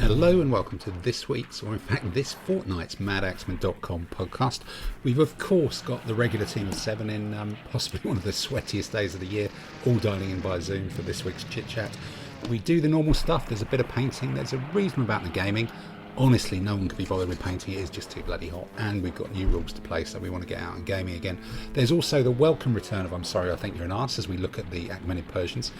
Hello and welcome to this week's, or in fact this fortnight's Madaxeman.com podcast. We've of course got the regular team of 7 in possibly one of the sweatiest days of the year, all dialing in by Zoom for this week's chit chat. We do the normal stuff, there's a bit of painting, there's a reasonable amount of gaming. Honestly, no one can be bothered with painting, it is just too bloody hot, and we've got new rules to play, so we want to get out and gaming again. There's also the welcome return of I'm Sorry I Think You're an Arse as we look at the Augmented Persians,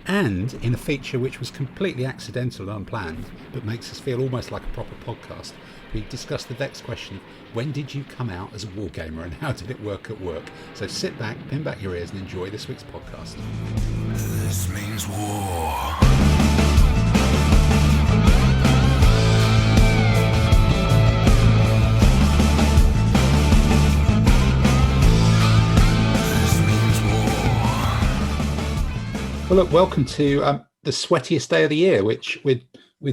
and in a feature which was completely accidental and unplanned, but makes us feel almost like a proper podcast, we discussed the vexed question of when did you come out as a wargamer and how did it work at work? So sit back, pin back your ears and enjoy this week's podcast. This means war. Well, look, welcome to the sweatiest day of the year, which with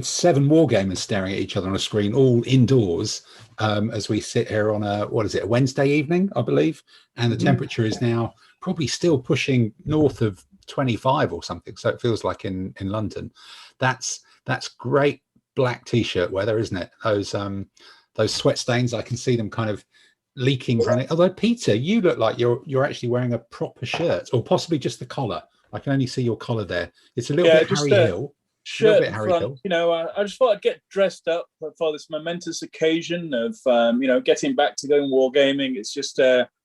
7 wargamers staring at each other on a screen, all indoors, as we sit here on a Wednesday evening, I believe, and the temperature is now probably still pushing north of 25 or something. So it feels like in London. That's great black t-shirt weather, isn't it? Those sweat stains, I can see them kind of leaking from it. Although Peter, you look like you're actually wearing a proper shirt, or possibly just the collar. I can only see your collar there. It's a little bit Harry Hill. Shirt front. You know, I just thought I'd get dressed up for this momentous occasion of, getting back to going wargaming. It's just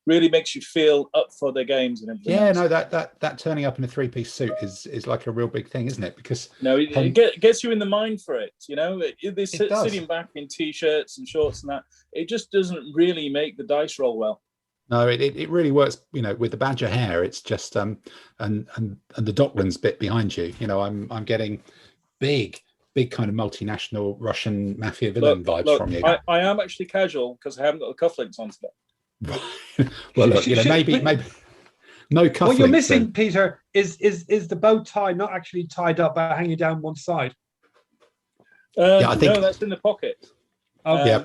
really makes you feel up for the games and everything. Yeah, else. no, that turning up in a 3-piece suit is like a real big thing, isn't it? Because it gets you in the mind for it. You know, sitting back in t-shirts and shorts and that, it just doesn't really make the dice roll well. No, it really works. You know, with the badger hair, it's just and the Docklands bit behind you. You know, I'm getting big kind of multinational Russian mafia villain vibes from you. I am actually casual because I haven't got the cufflinks on today. Well, look, maybe no cufflinks. What you're missing, Peter, is the bow tie not actually tied up but hanging down one side. I think that's in the pocket. Yeah.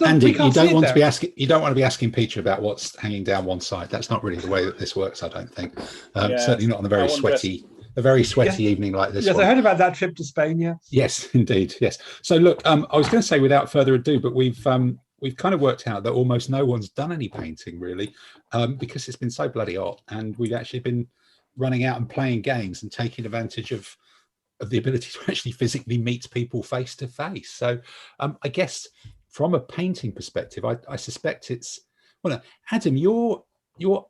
Andy, you don't want to be asking Peter about what's hanging down one side. That's not really the way that this works, I don't think. Certainly not on a very sweaty evening like this. Yes, one. I heard about that trip to Spain. Yeah. Yes, indeed. Yes. So look, I was going to say without further ado, but we've kind of worked out that almost no one's done any painting really, because it's been so bloody hot, and we've actually been running out and playing games and taking advantage of the ability to actually physically meet people face to face. So I guess from a painting perspective, I suspect it's, well, Adam, you're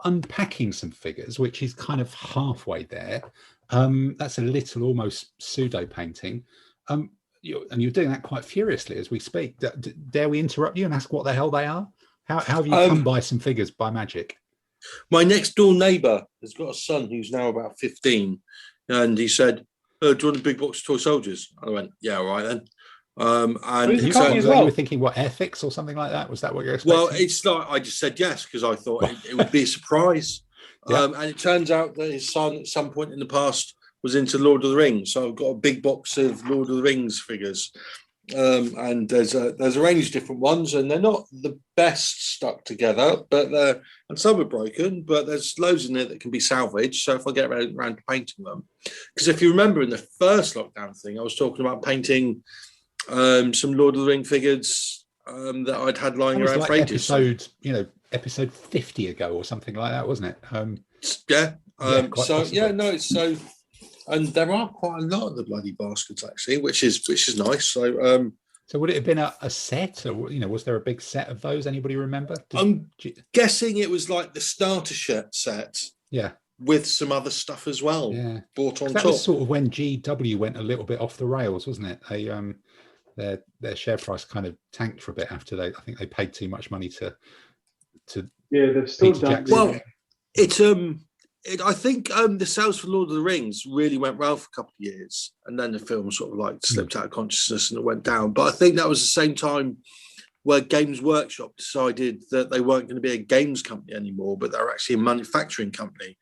unpacking some figures, which is kind of halfway there. That's a little almost pseudo painting. And you're doing that quite furiously as we speak. Dare we interrupt you and ask what the hell they are? How have you come by some figures by magic? My next door neighbour has got a son who's now about 15, and he said, do you want a big box of toy soldiers? I went, yeah, all right then. And you were thinking what, Airfix or something like that? Was that what you're expecting? Well, it's like I just said yes because I thought it would be a surprise. Yeah. And it turns out that his son at some point in the past was into Lord of the Rings, so I've got a big box of Lord of the Rings figures, and there's a range of different ones, and they're not the best stuck together, but and some are broken, but there's loads in there that can be salvaged. So if I get around to painting them, because if you remember in the first lockdown thing, I was talking about painting some Lord of the Ring figures that I'd had lying around like for ages. Episode 50 ago or something like that, wasn't it? And there are quite a lot of the bloody baskets actually, which is nice. So would it have been a set, or was there a big set of those? Anybody remember? I'm guessing it was like the starter shirt set. Yeah. With some other stuff as well. Yeah. Bought on that top. Was sort of when GW went a little bit off the rails, wasn't it? They their share price kind of tanked for a bit after I think they paid too much money to they've still done. Well, I think the sales for Lord of the Rings really went well for a couple of years, and then the film sort of like slipped out of consciousness and it went down. But I think that was the same time where Games Workshop decided that they weren't going to be a games company anymore, but they're actually a manufacturing company.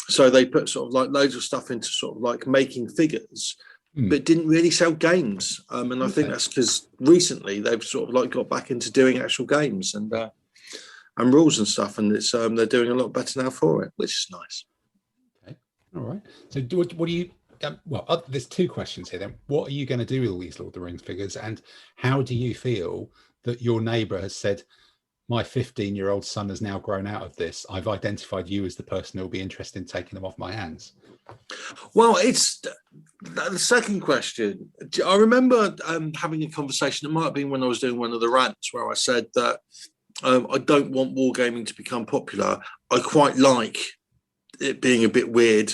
So they put sort of like loads of stuff into sort of like making figures, but didn't really sell games. And I think that's because recently they've sort of like got back into doing actual games and rules and stuff, and it's they're doing a lot better now for it, which is nice. Okay, all right. So what do you there's two questions here then. What are you going to do with all these Lord of the Rings figures, and how do you feel that your neighbour has said, my 15-year-old son has now grown out of this, I've identified you as the person who will be interested in taking them off my hands? Well, it's the second question. I remember having a conversation, it might have been when I was doing one of the rants, where I said that I don't want wargaming to become popular. I quite like it being a bit weird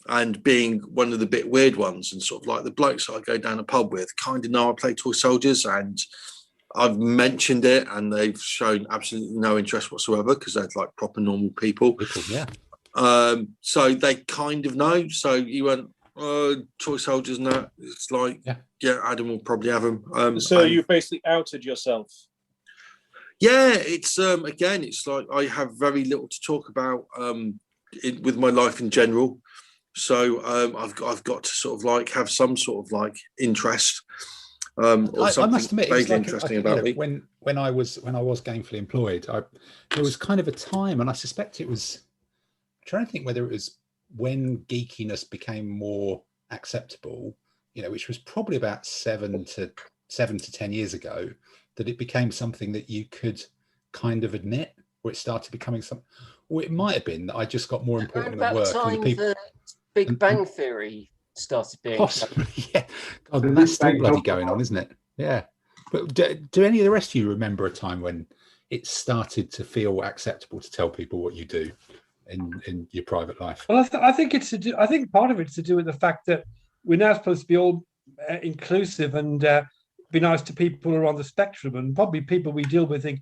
and being one of the bit weird ones, and sort of like the blokes that I go down a pub with kind of know I play toy soldiers, and I've mentioned it and they've shown absolutely no interest whatsoever because they're like proper normal people. Yeah. So they kind of know. So you went, toy soldiers, and that. It's like, yeah, Adam will probably have them. So you basically outed yourself. Yeah, it's again, it's like I have very little to talk about with my life in general. So I've got to sort of like have some sort of like interest. Or something I must admit, vaguely interesting about me. When I was gainfully employed, there was kind of a time, and I suspect it was. I'm trying to think whether it was when geekiness became more acceptable, which was probably about 7 to 10 years ago, that it became something that you could kind of admit, or it started becoming something. Or it might have been that I just got more important than work. Time the Big Bang Theory started being possibly, yeah. God, that's still bloody going on, isn't it? Yeah. But do any of the rest of you remember a time when it started to feel acceptable to tell people what you do in your private life? Well, I think I think part of it's to do with the fact that we're now supposed to be all inclusive and be nice to people who are on the spectrum, and probably people we deal with think,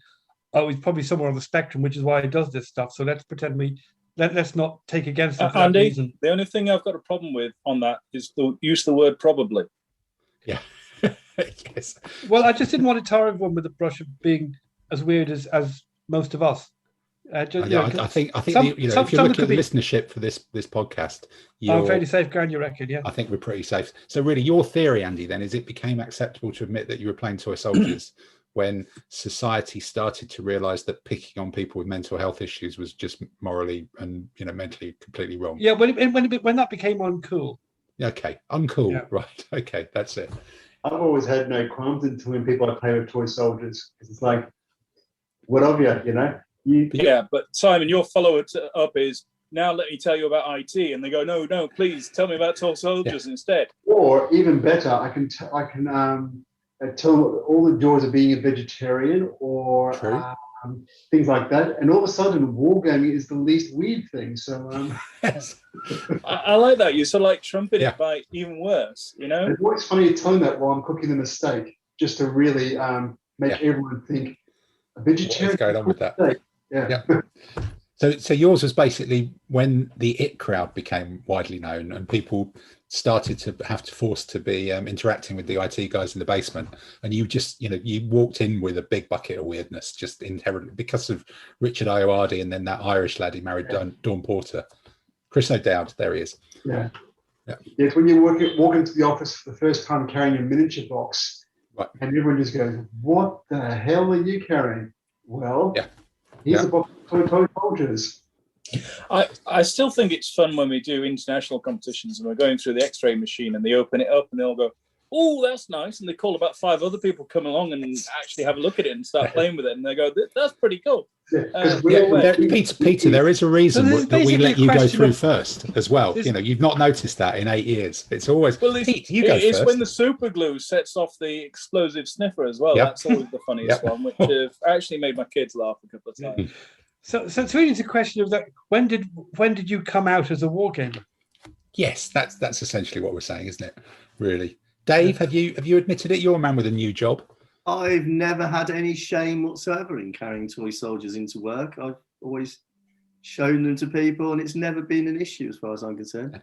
oh, he's probably somewhere on the spectrum, which is why he does this stuff. So let's pretend let's not take against him for that reason. The only thing I've got a problem with on that is the use the word probably. Yeah. Yes. Well, I just didn't want to tar everyone with the brush of being as weird as most of us. I think if you're looking at the listenership for this podcast, I'm fairly safe ground, you reckon? Yeah. I think we're pretty safe. So really, your theory, Andy, then is it became acceptable to admit that you were playing toy soldiers when society started to realise that picking on people with mental health issues was just morally and mentally completely wrong. Yeah, when that became uncool. Okay, uncool, yeah. Right? Okay, that's it. I've always had no qualms until when people I play with toy soldiers, because it's like, what of you, Yeah, but Simon, your follow-up is, now let me tell you about IT, and they go, no, please tell me about toy soldiers instead. Or even better, I can tell all the joys of being a vegetarian or things like that, and all of a sudden wargaming is the least weird thing. So I like that. You sort of like trumpet it by even worse, It's always funny telling that while I'm cooking them a steak, just to really make everyone think a vegetarian. What's going on with that? Steak. Yeah. So yours was basically when the IT crowd became widely known and people started to have to force to be interacting with the IT guys in the basement, and you just you walked in with a big bucket of weirdness, just inherently because of Richard Ayoade and then that Irish lad who married Dawn Porter, Chris O'Dowd. There he is. Yeah. Yes, when you walk into the office for the first time carrying a miniature box, right, and everyone just goes, "What the hell are you carrying?" Well, here's a box of toy soldiers. I still think it's fun when we do international competitions and we're going through the X-ray machine and they open it up and they all go, "Oh, that's nice," and they call about 5 other people come along and actually have a look at it and start playing with it, and they go, "That's pretty cool." Peter, there is a reason that we let you go through first as well. You've not noticed that in 8 years. It's always Pete, you go first. It's when the super glue sets off the explosive sniffer as well. That's always the funniest one, which actually made my kids laugh a couple of times. So it's really a question of that. When did you come out as a wargamer? Yes, that's essentially what we're saying, isn't it? Really, Dave, have you admitted it? You're a man with a new job. I've never had any shame whatsoever in carrying toy soldiers into work. I've always shown them to people, and it's never been an issue as far as I'm concerned.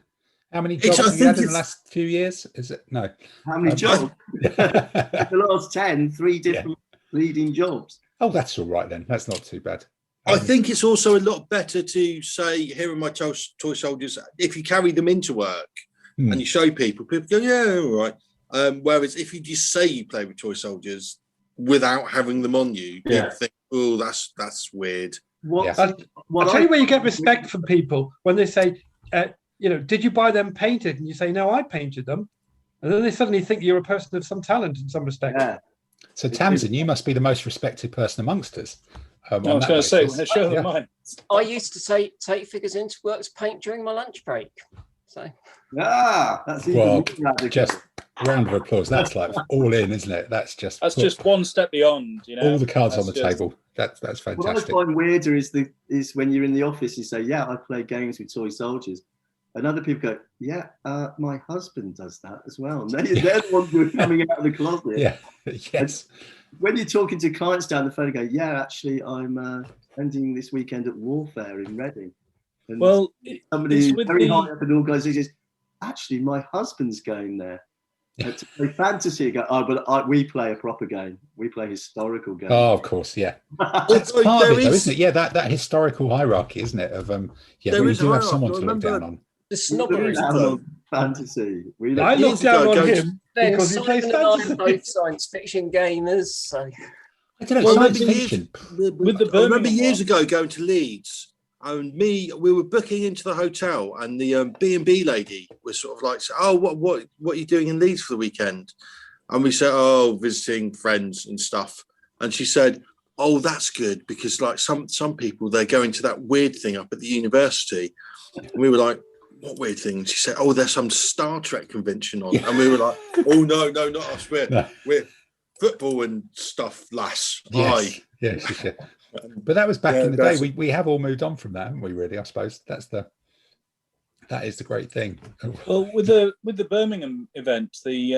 How many jobs have you had in the last few years? Is it no? How many jobs? The last 10, 3 different leading jobs. Oh, that's all right then. That's not too bad. I think it's also a lot better to say, "Here are my toy soldiers." If you carry them into work and you show people go, "Yeah, all right." Whereas if you just say you play with toy soldiers without having them on you, people think, "Oh, that's weird." I'll tell you where you get respect from people when they say, did you buy them painted? And you say, no, I painted them. And then they suddenly think you're a person of some talent in some respect. Yeah. So Tamsin, you must be the most respected person amongst us. I was going to say, when I show them mine. I used to take figures into work to paint during my lunch break. So that's even well, more just a round of applause. That's like all in, isn't it? That's just one step beyond. All the cards on the table. That's fantastic. What I find weirder is when you're in the office, you say, "Yeah, I play games with toy soldiers," and other people go, "Yeah, my husband does that as well." And they're the ones who are coming out of the closet. Yeah. Yes. And when you're talking to clients down the phone, you go, "Yeah, actually, I'm spending this weekend at Warfare in Reading." And somebody very high up in the organisation says, "Actually, my husband's going there to play fantasy." Go, but we play a proper game. We play historical games. Oh, of course, yeah. It's part of it, though, isn't it? Yeah, that historical hierarchy, isn't it? Of we do have someone to look down on. The snobbery fantasy. I look down on him because he plays fantasy. Both science fiction gamers. So I don't know. Science fiction. I remember years ago going to Leeds. And we were booking into the hotel, and the B&B lady was sort of like, "Oh, what are you doing in Leeds for the weekend?" And we said, "Oh, visiting friends and stuff." And she said, "Oh, that's good, because like some people, they're going to that weird thing up at the university." And we were like, "What weird thing?" And she said, "Oh, there's some Star Trek convention on." And we were like, "Oh no, not us. We're football and stuff, lass." Yes. Yes. But that was back in the day. We have all moved on from that, haven't we? Really, I suppose that is the great thing. Well, with the Birmingham event, the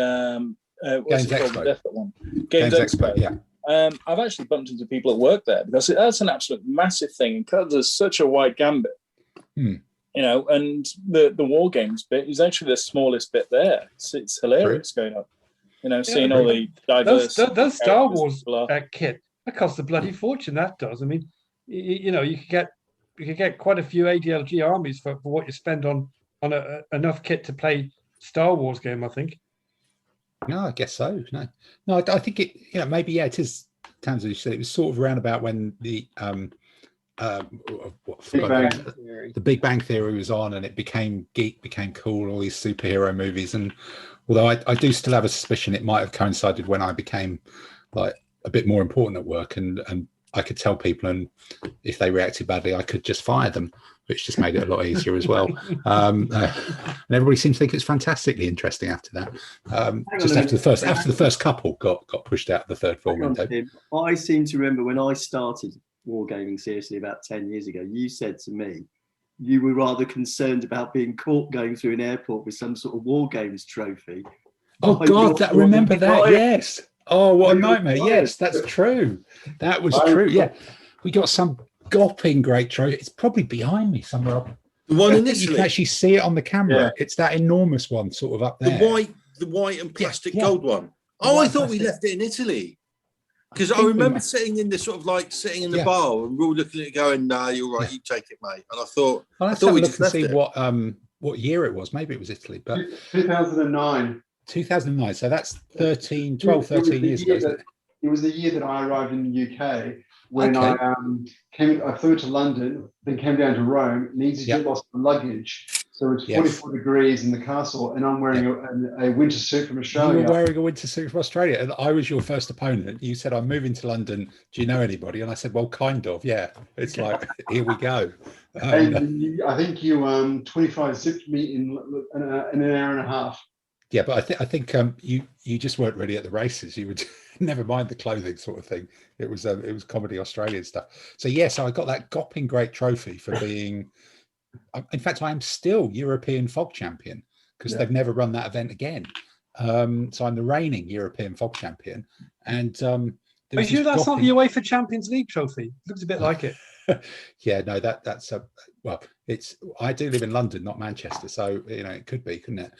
Games Expo. Games Expo. Yeah. I've actually bumped into people at work there because that's an absolute massive thing, and covers such a wide gambit. And the war games bit is actually the smallest bit there. It's hilarious going up. Seeing all the diverse. Those Star Wars kit. That costs a bloody fortune. That does. I mean, you could get quite a few ADLG armies for what you spend on enough kit to play Star Wars game. I think. No, I guess so. No, I think it. Maybe it is. Tams, as you said, it was sort of around about when the Big Bang Theory was on, and it became cool. All these superhero movies, and although I do still have a suspicion it might have coincided when I became like a bit more important at work, and I could tell people, and if they reacted badly, I could just fire them, which just made it a lot easier as well. And everybody seemed to think it's fantastically interesting after that. After the first couple got pushed out of the third floor window. I seem to remember when I started wargaming seriously about 10 years ago, you said to me you were rather concerned about being caught going through an airport with some sort of war games trophy. Oh God, remember that? Yes. Oh, what a nightmare. Yes, that's true. That was true. Yeah. We got some gopping great trophy. It's probably behind me somewhere up. The one in Italy. You can actually see it on the camera. Yeah. It's that enormous one sort of up there. The white and plastic gold one. Oh, I thought we left it in Italy. Because I remember sitting in the bar, and we were looking at it going, "Nah, you're right, you take it, mate." And I thought we just left it. What year it was. Maybe it was Italy, but 2009. 2009, so that's 13 years ago, isn't it? It was the year that I arrived in the UK when I flew to London, then came down to Rome, and EasyJet lost my luggage. So it's 44 degrees in the castle, and I'm wearing a winter suit from Australia. You were wearing a winter suit from Australia, and I was your first opponent. You said, "I'm moving to London. Do you know anybody?" And I said, "Well, kind of, yeah." It's like, here we go. I think you 25 zipped me in an hour and a half. Yeah, but I think you just weren't ready at the races. You would never mind the clothing sort of thing. It was Comedy Australian stuff. So I got that gopping great trophy for being. In fact, I am still European Fog Champion because they've never run that event again. So I'm the reigning European Fog Champion. And are you sure that's not the UEFA Champions League trophy? It looks a bit like it. Yeah, no, that's it's. I do live in London, not Manchester, so it could be, couldn't it?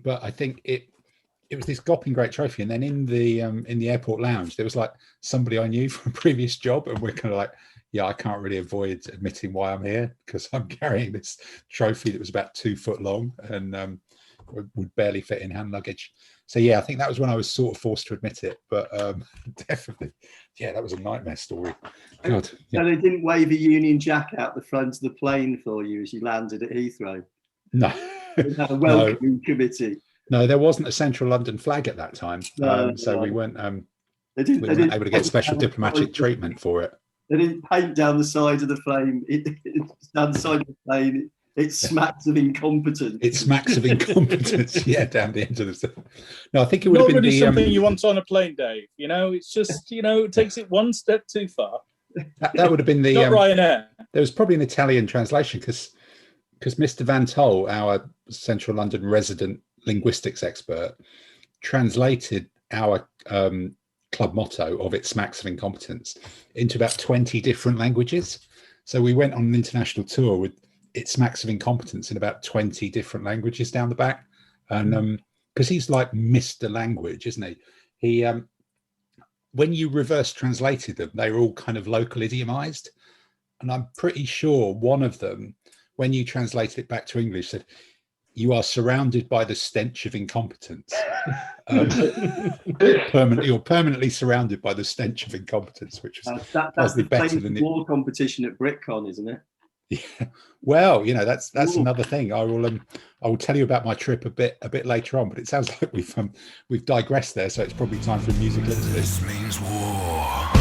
But I think it was this gopping great trophy, and then in the airport lounge, there was like somebody I knew from a previous job, and we're kind of like, I can't really avoid admitting why I'm here because I'm carrying this trophy that was about 2 foot long and would barely fit in hand luggage. So I think that was when I was sort of forced to admit it, but definitely, that was a nightmare story. God. So they didn't wave a Union Jack out the front of the plane for you as you landed at Heathrow? No. A welcoming committee. No, there wasn't a central London flag at that time. So we weren't able to get special diplomatic treatment for it. They didn't paint down the side of the flame. Down the side of the plane. It smacks of incompetence. It smacks of incompetence. Yeah, down the end of the. No, I think it would have been really something you want on a plane, Dave. It's just it takes it one step too far. That would have been the not Ryanair. There was probably an Italian translation because Mr. Van Tol, our Central London resident linguistics expert, translated our club motto of "It smacks of incompetence" into about 20 different languages. So we went on an international tour with "It smacks of incompetence" in about 20 different languages down the back. And because he's like Mr. Language, isn't he? He when you reverse translated them, they were all kind of local idiomized. And I'm pretty sure one of them, when you translated it back to English, said, "You are surrounded by the stench of incompetence." You're permanently surrounded by the stench of incompetence, which was that's the better than the war competition at BritCon, isn't it? Yeah. Well, that's another thing. I will tell you about my trip a bit later on, but it sounds like we've digressed there, so it's probably time for a musical interlude. This means war.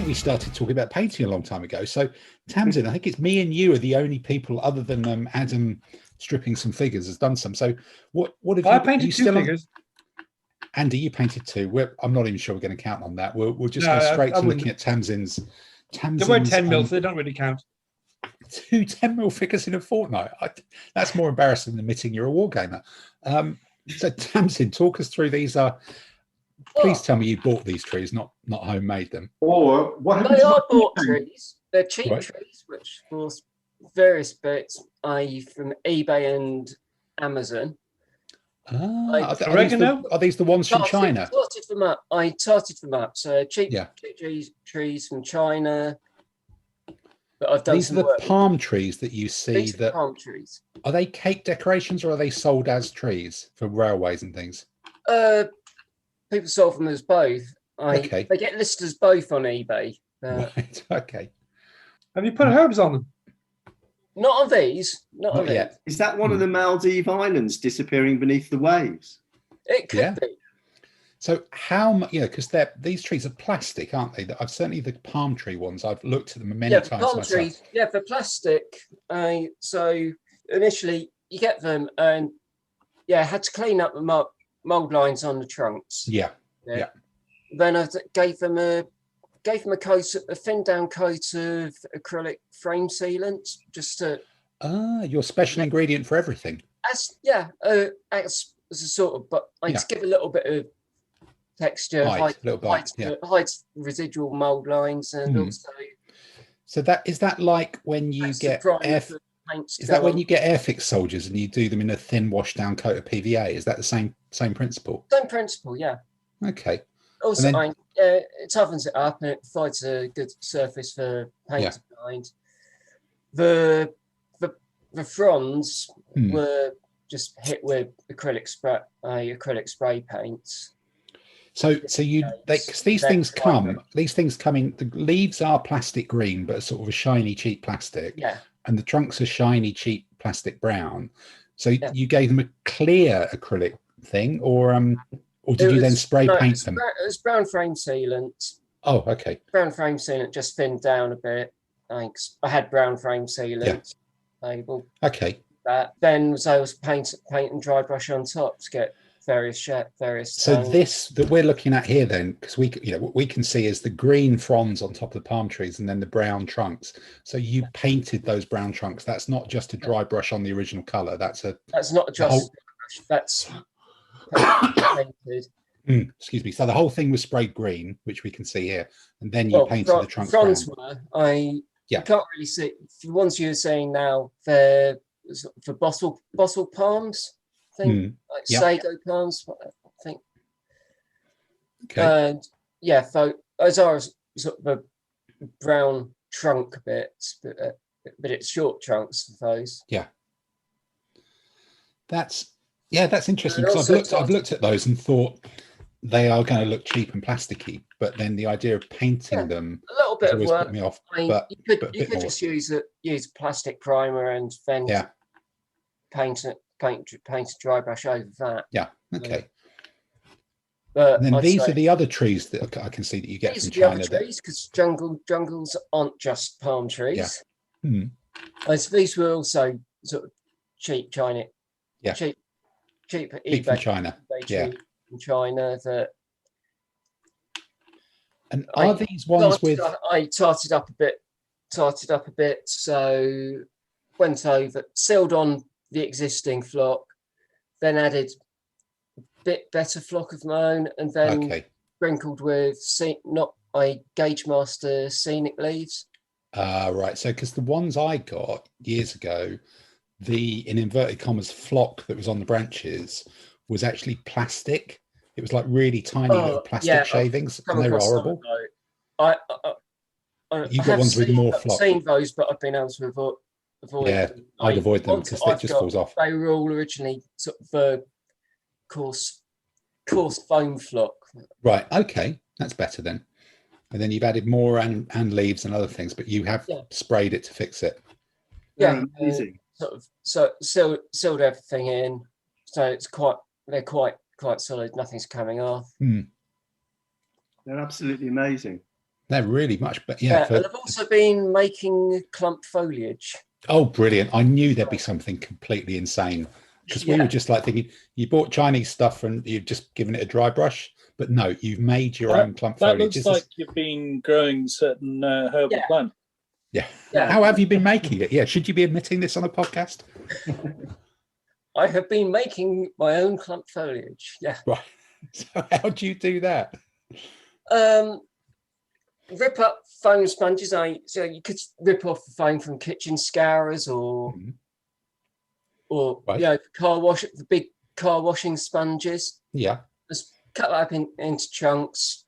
We started talking about painting a long time ago. So, Tamsin, I think it's me and you are the only people, other than Adam stripping some figures, has done some. So, what have you? I painted two figures. Andy, you painted two. I'm not even sure we're going to count on that. We'll just go straight to looking at Tamsin's. They were 10 mil, so they don't really count. Two 10 mil figures in a fortnight. That's more embarrassing than admitting you're a wargamer. So, Tamsin, talk us through these. Please tell me you bought these trees, not homemade them. Or what? They are bought trees. They're cheap trees, which for various bits, i.e., from eBay and Amazon. Are these the ones from China? I tarted them up. So cheap trees from China. But I've done these are the palm trees that you see. These are palm trees. Are they cake decorations or are they sold as trees for railways and things? People sold them as both. They get listed as both on eBay. Right. Okay. Have you put herbs on them? Not on these. Not on yet. Is that one of the Maldive Islands disappearing beneath the waves? It could be. So how much? Because these trees are plastic, aren't they? I've certainly the palm tree ones. I've looked at them many times. Palm trees. Yeah, they're plastic. So initially you get them, and had to clean up the mold lines on the trunks. Yeah. Then I gave them a thin down coat of acrylic frame sealant, just to. Your special ingredient for everything. As a sort of, but to give a little bit of texture, hides residual mold lines, and also. So is that like when you get when you get Airfix soldiers and you do them in a thin washed down coat of PVA? Is that the same principle? Same principle, yeah. Okay. Also, it toughens it up and it provides a good surface for paint behind. The fronds were just hit with acrylic spray paints. So because these things come in. The leaves are plastic green, but sort of a shiny cheap plastic. Yeah. And the trunks are shiny cheap plastic brown. So you gave them a clear acrylic thing, or did you then spray paint them? It was brown frame sealant. Oh, okay. Brown frame sealant, just thinned down a bit. Thanks. I had brown frame sealant. Okay. Then I was paint and dry brush on top to get various tones. So this that we're looking at here, then, because what we can see is the green fronds on top of the palm trees, and then the brown trunks. So you painted those brown trunks. That's not just a dry brush on the original color. That's not just brush. That's painted. Excuse me. So the whole thing was sprayed green, which we can see here, and then you painted the trunks brown. You can't really see the ones you're saying now. They're for bottle palms. I think sago palms. I think. Okay. And so those are sort of a brown trunk bits, but it's short trunks for those. Yeah. That's Yeah, that's interesting because I've looked at those and thought they are going to look cheap and plasticky, but then the idea of painting them a little bit of always work. put me off. I mean, but you could just use plastic primer and then paint a dry brush over that. Yeah. Okay. But and then these are the other trees that I can see that you get from China. Trees, because jungles aren't just palm trees. Yeah. These were also sort of cheap China. Yeah. Cheap from China. Yeah. From China that. And are these ones with? I tarted up a bit. So went over, sealed on the existing flock, then added a bit better flock of my own, and then sprinkled with Gauge Master scenic leaves. Right. So because the ones I got years ago, the in inverted commas flock that was on the branches was actually plastic. It was like really tiny little plastic shavings, and they were horrible. You got ones with more flock. I've seen those, but I've been able to avoid. Yeah, I'd avoid them because it just falls off. They were all originally sort of coarse foam flock. Right. Okay, that's better then. And then you've added more and leaves and other things, but you have sprayed it to fix it. Yeah, amazing. So sealed everything in, so they're quite solid. Nothing's coming off. They're absolutely amazing. They're really much better. And I've also been making clump foliage. Oh, brilliant! I knew there'd be something completely insane because we were just like thinking you bought Chinese stuff and you've just given it a dry brush, but no, you've made your own clump foliage. That looks like you've been growing certain herbal plant. Yeah. How have you been making it? Yeah. Should you be admitting this on a podcast? I have been making my own clump foliage. Yeah. Right. So how do you do that? Rip up foam sponges. So you could rip off the foam from kitchen scourers or the big car washing sponges. Yeah. Just cut that up into chunks.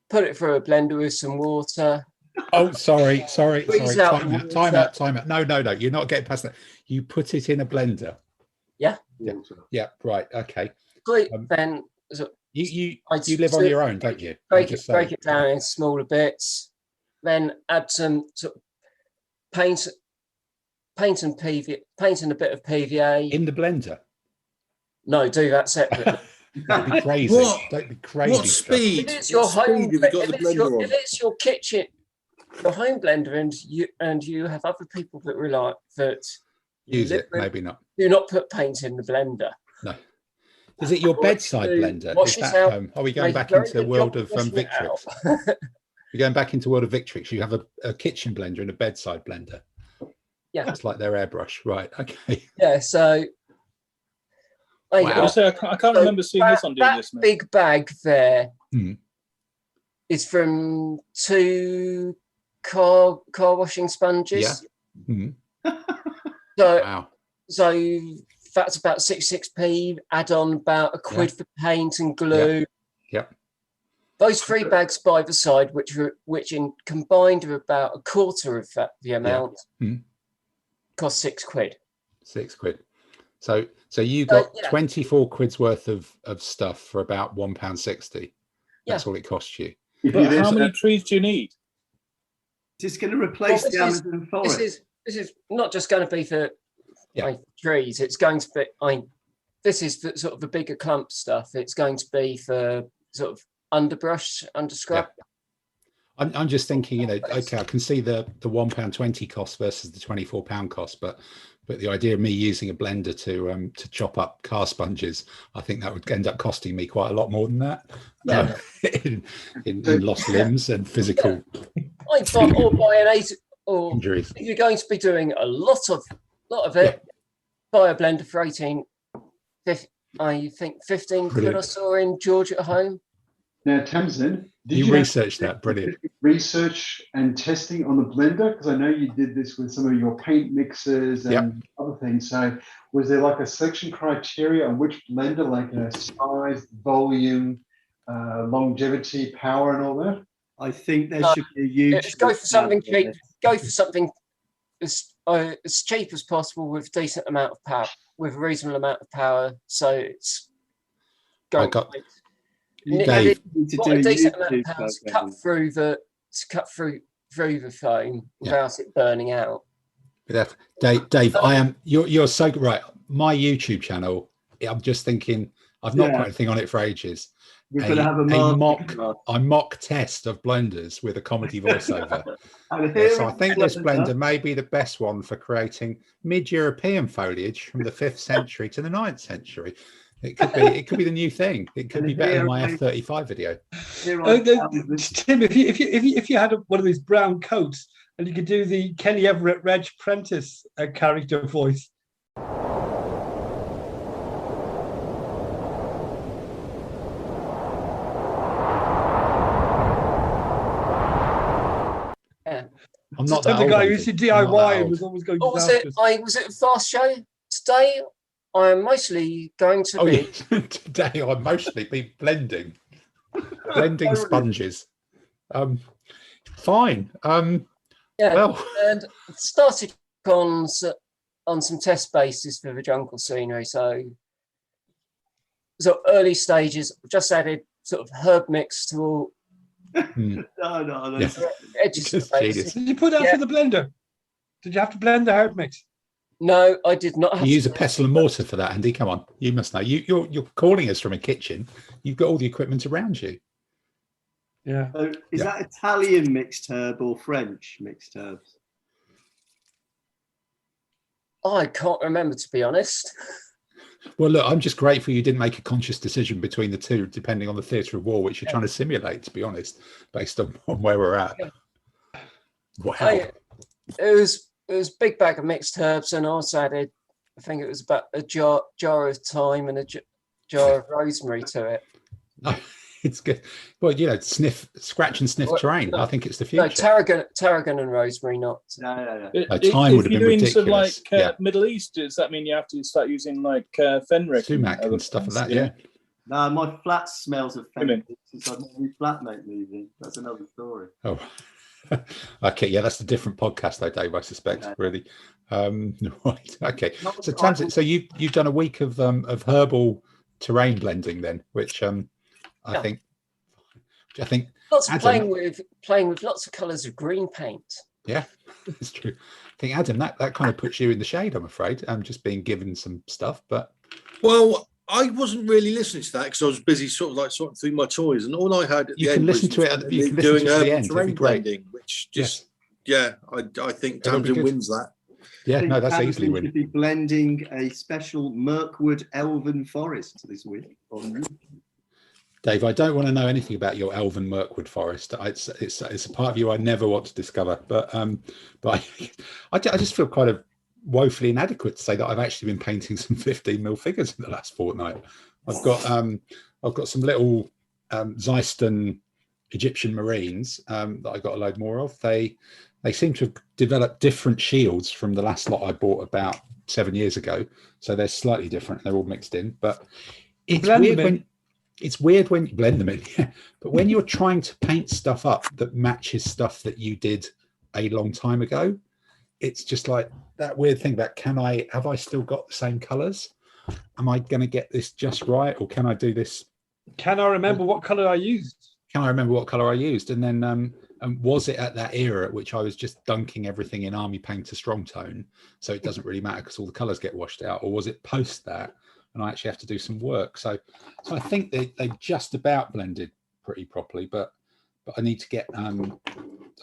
Put it through a blender with some water. Oh, sorry. Time out. No. You're not getting past that. You put it in a blender. Yeah. Yeah. Right. Okay. Then you live on your own, don't you? Break it down in smaller bits. Then add some sort of paint and a bit of PVA in the blender. No, do that separately. That'd be crazy. Don't be crazy. What speed? If it's your home, if it's your kitchen, your home blender, and you have other people that rely that use it, maybe not. Do not put paint in the blender. No. Is it your bedside blender? Are we going back into the world of Victrix? You're going back into world of Victrix. You have a kitchen blender and a bedside blender. Yeah, it's like their airbrush, right? Okay. Yeah. So. Wow. I can't remember seeing this on doing this. That big bag there is from 2 car washing sponges. Yeah. So that's about 66p. Add on about £1 for paint and glue. Yep. Those 3 bags by the side, which in combined are about £1/4 of the amount, cost £6. £6. So you got 24 quid's worth of stuff for about £1.60. That's all it costs you. But how many trees do you need? Is this going to replace the Amazon forest? This is not just going to be for trees. It's going to be. This is for sort of the bigger clump stuff. It's going to be for sort of underbrush, underscrub. Yeah. I'm just thinking, okay, I can see the £1.20 cost versus the £24 cost, but the idea of me using a blender to chop up car sponges, I think that would end up costing me quite a lot more than that. In lost limbs and physical injuries. If you're going to be doing a lot of it, buy a blender for 15 quid I saw in George at home. Now, Tamsin, did you research that? Brilliant. Research and testing on the blender? Because I know you did this with some of your paint mixers and other things. So was there like a selection criteria on which blender, like a size, volume, longevity, power and all that? I think there should be a huge... Go for something cheap. Go for something as cheap as possible with decent amount of power. with a reasonable amount of power, so it's I got Dave, to a do decent amount of YouTube power to program. cut through the foam without it burning out. Dave, I am you're so right. My YouTube channel, I'm just thinking, I've not put anything on it for ages. We're going to have a mock test of blenders with a comedy voiceover. So I think this blender may be the best one for creating mid-European foliage from the 5th century to the 9th century. It could be the new thing. It could be better than my F-35 video. Tim, if you had one of these brown coats and you could do the Kenny Everett Reg Prentice character voice. I'm not the guy who used to DIY and was always going. What was it? Was it a fast show today? I'm mostly going to be. Today I'll mostly be blending sponges. Fine. Well, and started on some test bases for the jungle scenery. So early stages, just added sort of herb mix to all. No. Edges of the bases. Did you put that for the blender? Did you have to blend the herb mix? No, I did not have to use a pestle and mortar for that, Andy. Come on, you must know. You're calling us from a kitchen. You've got all the equipment around you. Yeah. So is that Italian mixed herb or French mixed herbs? I can't remember, to be honest. Well, look, I'm just grateful you didn't make a conscious decision between the two, depending on the theatre of war, which you're trying to simulate, to be honest, based on where we're at. Wow. It was a big bag of mixed herbs, and also added, I think it was about a jar of thyme and a jar of rosemary to it. No, it's good. Well, scratch and sniff terrain. I think it's the future. No, tarragon and rosemary, not. No. Thyme would have been ridiculous. Middle East, does that mean you have to start using fenric, sumac and stuff like that? Yeah. No, my flat smells of fenric since I've had my flatmate moving. That's another story. Oh. Okay, yeah, that's a different podcast though, Dave, I suspect. Really. Right. Okay. So you've done a week of herbal terrain blending then, which I think lots of playing with lots of colours of green paint. Yeah, it's true. I think Adam, that kind of puts you in the shade, I'm afraid. I'm just being given some stuff, but I wasn't really listening to that because I was busy sorting through my toys, and all I had at the end was doing terrain blending, which I think Tamsin wins that. Yeah, no, that's easily win. Should be blending a special Mirkwood Elven Forest this week. Dave, I don't want to know anything about your Elven Mirkwood Forest. It's a part of you I never want to discover. But I just feel kind of woefully inadequate to say that I've actually been painting some 15mm figures in the last fortnight. I've got some little Zeiston Egyptian Marines that I got a load more of. They seem to have developed different shields from the last lot I bought about 7 years ago. So they're slightly different. They're all mixed in, but it's weird when you blend them in. But when you're trying to paint stuff up that matches stuff that you did a long time ago, it's just like that weird thing that have I still got the same colors? Am I going to get this just right? Or can I do this? Can I remember what color I used? And then, was it at that era at which I was just dunking everything in Army Paint to strong tone, so it doesn't really matter because all the colors get washed out? Or was it post that and I actually have to do some work? So I think they just about blended pretty properly, but I need to get, I've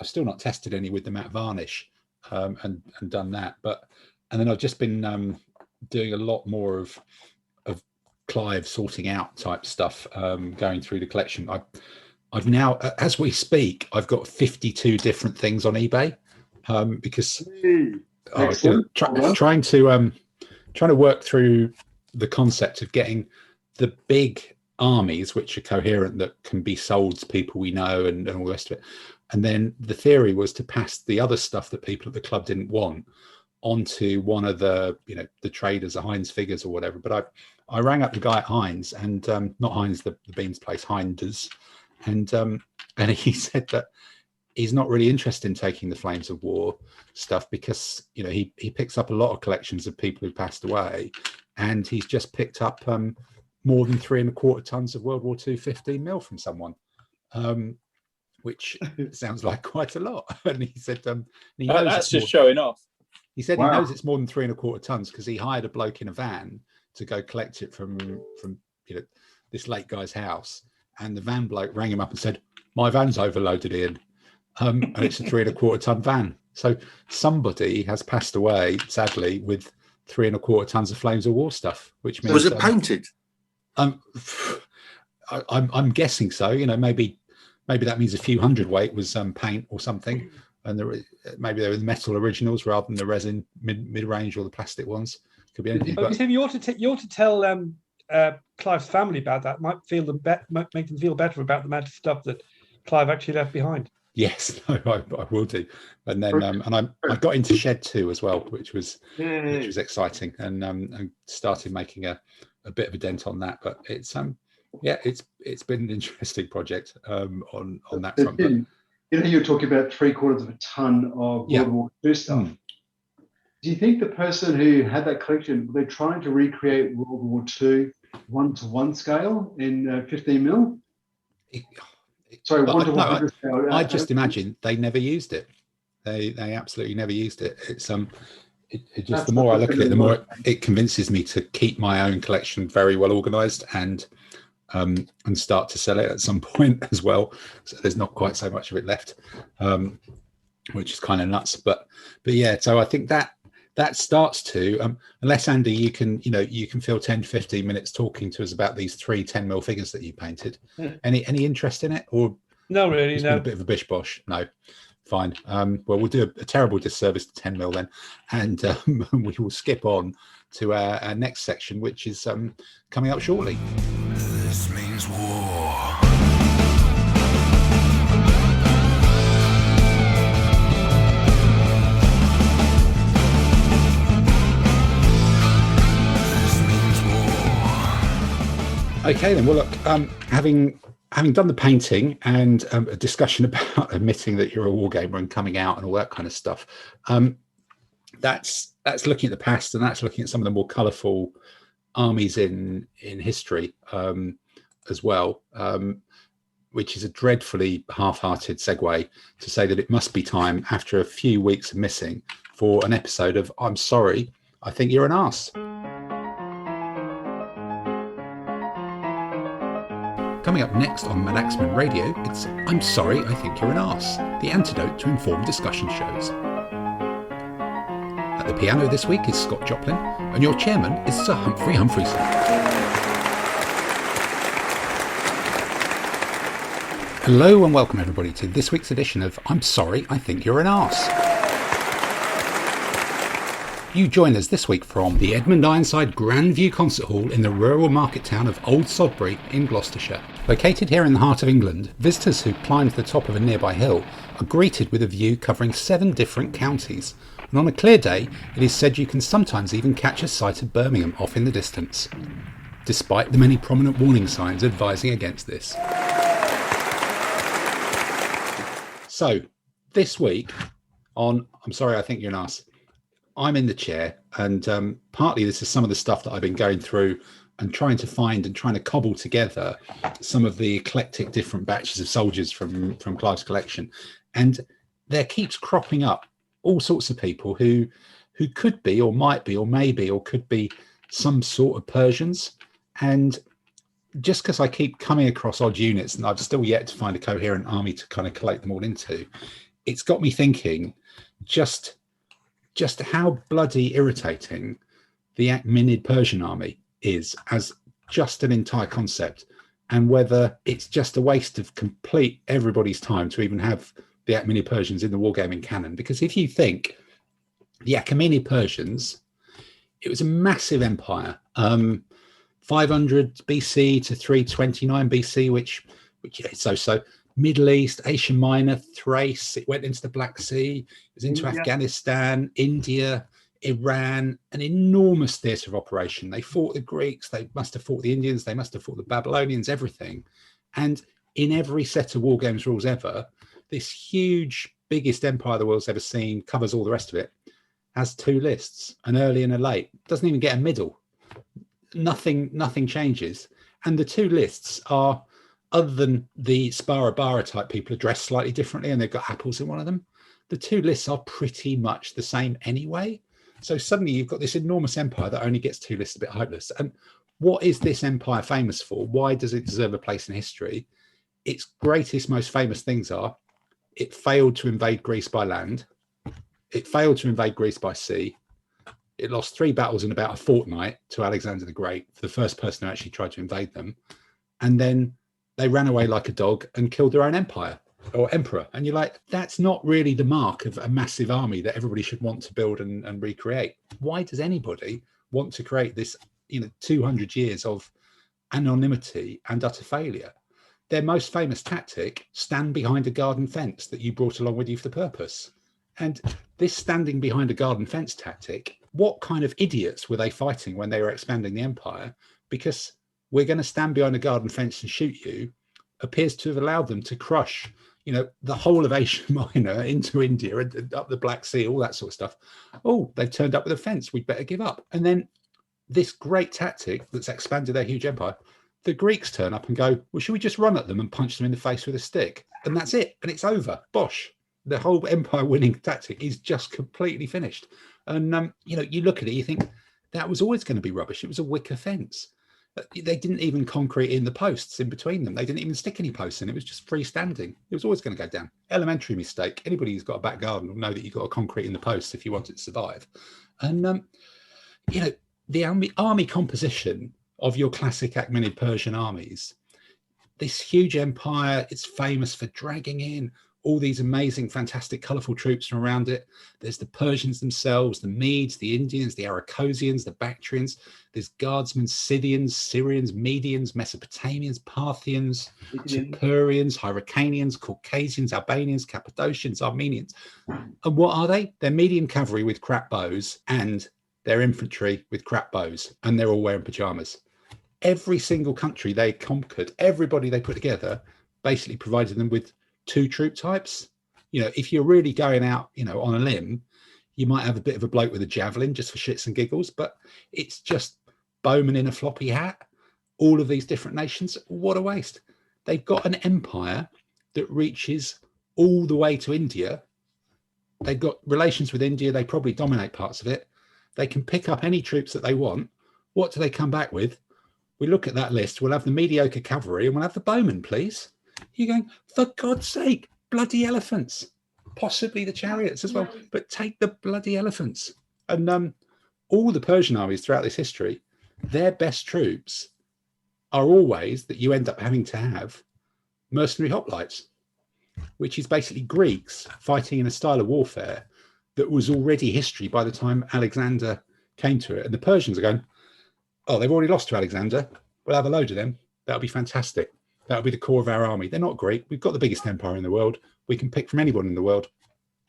still not tested any with the matte varnish. And done that, and then I've just been doing a lot more of Clive sorting out type stuff, going through the collection. I've now, as we speak, I've got 52 different things on eBay, because trying to work through the concept of getting the big armies which are coherent that can be sold to people we know and all the rest of it. And then the theory was to pass the other stuff that people at the club didn't want onto one of the traders, the Heinz figures or whatever. But I rang up the guy at Heinz, and not Heinz, the beans place, Heinz, and he said that he's not really interested in taking the Flames of War stuff because he picks up a lot of collections of people who passed away, and he's just picked up more than 3¼ tons of World War II 15mm from someone, which sounds like quite a lot. And he said, he knows that's just showing off. He said he knows it's more than 3¼ tons because he hired a bloke in a van to go collect it from this late guy's house, and the van bloke rang him up and said, "My van's overloaded, Ian, and it's a 3¼ ton van." So somebody has passed away, sadly, with 3¼ tons of Flames of War stuff. Which means was it painted? I'm guessing so. Maybe that means a few hundredweight was paint or something, and maybe they were the metal originals rather than the resin mid-range or the plastic ones. Could be anything. But Tim, you ought to tell Clive's family about that. Might make them feel better about the amount of stuff that Clive actually left behind. Yes, no, I will do. And then I got into Shed 2 as well, which was exciting, and started making a bit of a dent on that. But it's been an interesting project on that front. But, you're talking about 3/4 ton of World War II stuff. Do you think the person who had that collection, were they trying to recreate World War II 1:1 scale in 15mm? Sorry, 1:100 scale. I just imagine they never used it. They absolutely never used it. It's the more I look at it, the more it convinces me to keep my own collection very well organised and start to sell it at some point as well. So there's not quite so much of it left, which is kind of nuts. But yeah, so I think that starts to unless Andy, you can fill 10-15 minutes talking to us about these 3 10mm figures that you painted. Any interest in it, or no, really, no, a bit of a bish bosh? No, fine. Well, we'll do a terrible disservice to 10mm then, and we will skip on to our next section, which is coming up shortly. This means war. Okay, then. Well, look, having done the painting and a discussion about admitting that you're a wargamer and coming out and all that kind of stuff, that's looking at the past, and that's looking at some of the more colourful armies in history as well, which is a dreadfully half-hearted segue to say that it must be time, after a few weeks of missing, for an episode of I'm Sorry, I Think You're an Arse. Coming up next on Madaxeman Radio, it's I'm Sorry, I Think You're an Arse, the antidote to informed discussion shows. At the piano this week is Scott Joplin, and your chairman is Sir Humphrey Humphreyson. Hello and welcome everybody to this week's edition of I'm Sorry, I Think You're an Arse. You join us this week from the Edmund Ironside Grand View Concert Hall in the rural market town of Old Sodbury in Gloucestershire. Located here in the heart of England, visitors who climb to the top of a nearby hill are greeted with a view covering 7 different counties. And on a clear day, it is said you can sometimes even catch a sight of Birmingham off in the distance, despite the many prominent warning signs advising against this. So, this week on I'm Sorry, I Think You're an Arse, I'm in the chair, and partly this is some of the stuff that I've been going through and trying to find and trying to cobble together some of the eclectic different batches of soldiers from Clive's collection. And there keeps cropping up all sorts of people who could be or might be or maybe or could be some sort of Persians. And just because I keep coming across odd units and I've still yet to find a coherent army to kind of collate them all into, it's got me thinking just how bloody irritating the Achaemenid Persian army is as just an entire concept, and whether it's just a waste of complete everybody's time to even have the Achaemenid Persians in the wargaming canon. Because if you think the Achaemenid Persians, it was a massive empire, 500 BC to 329 BC, which so Middle East, Asia Minor, Thrace, it went into the Black Sea, it was into Afghanistan, India, Iran, an enormous theatre of operation. They fought the Greeks, they must have fought the Indians, they must have fought the Babylonians, everything. And in every set of war games rules ever, this huge, biggest empire the world's ever seen, covers all the rest of it, has 2 lists, an early and a late. Doesn't even get a middle. nothing changes. And the two lists are, other than the Spara type people are dressed slightly differently and they've got apples in one of them, the two lists are pretty much the same anyway. So suddenly you've got this enormous empire that only gets two lists a bit hopeless. And what is this empire famous for? Why does it deserve a place in history? Its greatest, most famous things are: it failed to invade Greece by land, it failed to invade Greece by sea, it lost 3 battles in about a fortnight to Alexander the Great, the first person who actually tried to invade them, and then they ran away like a dog and killed their own empire or emperor. And you're like, that's not really the mark of a massive army that everybody should want to build and recreate. Why does anybody want to create this 200 years of anonymity and utter failure? Their most famous tactic: stand behind a garden fence that you brought along with you for the purpose. And this standing behind a garden fence tactic, what kind of idiots were they fighting when they were expanding the empire? Because we're going to stand behind a garden fence and shoot you appears to have allowed them to crush, the whole of Asia Minor into India and up the Black Sea, all that sort of stuff. Oh, they've turned up with a fence. We'd better give up. And then this great tactic that's expanded their huge empire, the Greeks turn up and go, well, should we just run at them and punch them in the face with a stick? And that's it. And it's over. Bosh. The whole empire winning tactic is just completely finished. And, you look at it, you think that was always going to be rubbish. It was a wicker fence. They didn't even concrete in the posts in between them. They didn't even stick any posts in. It was just freestanding. It was always going to go down. Elementary mistake. Anybody who's got a back garden will know that you've got to concrete in the posts if you want it to survive. And, the army composition of your classic Achaemenid Persian armies, this huge empire, it's famous for dragging in all these amazing, fantastic, colourful troops from around it. There's the Persians themselves, the Medes, the Indians, the Aracosians, the Bactrians. There's Guardsmen, Scythians, Syrians, Medians, Mesopotamians, Parthians, Tupurians, Hyrcanians, Caucasians, Albanians, Cappadocians, Armenians. And what are they? They're medium cavalry with crap bows, and they're infantry with crap bows, and they're all wearing pajamas. Every single country they conquered, everybody they put together, basically provided them with 2 troop types. If you're really going out, on a limb, you might have a bit of a bloke with a javelin just for shits and giggles, but it's just bowmen in a floppy hat, all of these different nations. What a waste. They've got an empire that reaches all the way to India. They've got relations with India. They probably dominate parts of it. They can pick up any troops that they want. What do they come back with? We look at that list. We'll have the mediocre cavalry and we'll have the bowmen, please. You're going, for God's sake, bloody elephants, possibly the chariots as well, but take the bloody elephants. And all the Persian armies throughout this history, their best troops are always that you end up having to have mercenary hoplites, which is basically Greeks fighting in a style of warfare that was already history by the time Alexander came to it. And the Persians are going, oh, they've already lost to Alexander. We'll have a load of them. That'll be fantastic. That'll be the core of our army. They're not great. We've got the biggest empire in the world. We can pick from anyone in the world.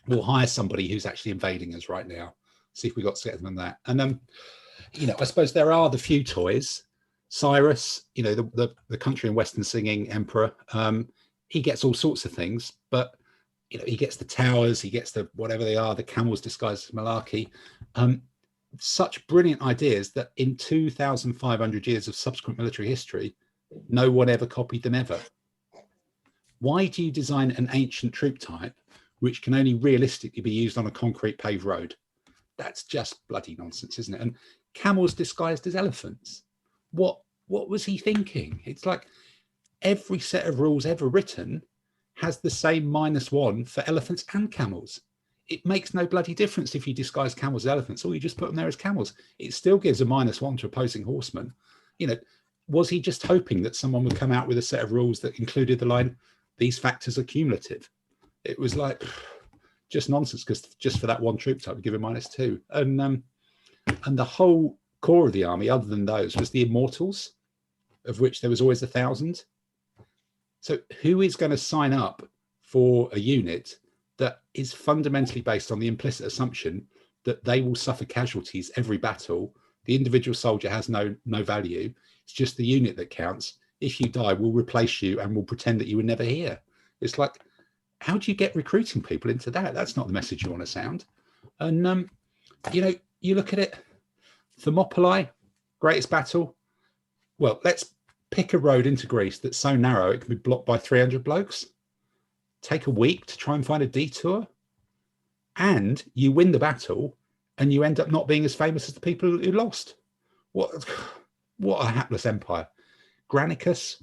We'll hire somebody who's actually invading us right now. See if we got to get them on that. And, I suppose there are the few toys. Cyrus, the country and Western singing emperor, he gets all sorts of things, but, he gets the towers, he gets the whatever they are, the camels disguised as malarkey. Such brilliant ideas that in 2,500 years of subsequent military history, no one ever copied them ever. Why do you design an ancient troop type which can only realistically be used on a concrete paved road? That's just bloody nonsense, isn't it? And camels disguised as elephants. What was he thinking? It's like every set of rules ever written has the same -1 for elephants and camels. It makes no bloody difference if you disguise camels as elephants or you just put them there as camels. It still gives a -1 to opposing horsemen. Was he just hoping that someone would come out with a set of rules that included the line, these factors are cumulative? It was like just nonsense, because just for that one troop type, we give him -2. And the whole core of the army, other than those, was the immortals, of which there was always 1,000. So who is going to sign up for a unit that is fundamentally based on the implicit assumption that they will suffer casualties every battle? The individual soldier has no value. It's just the unit that counts. If you die, we'll replace you and we'll pretend that you were never here. It's like, how do you get recruiting people into that? That's not the message you want to sound. And, you look at it, Thermopylae, Greatest battle? Well, let's pick a road into Greece that's so narrow it can be blocked by 300 blokes. Take a week to try and find a detour. And you win the battle and you end up not being as famous as the people who lost. What a hapless empire. Granicus,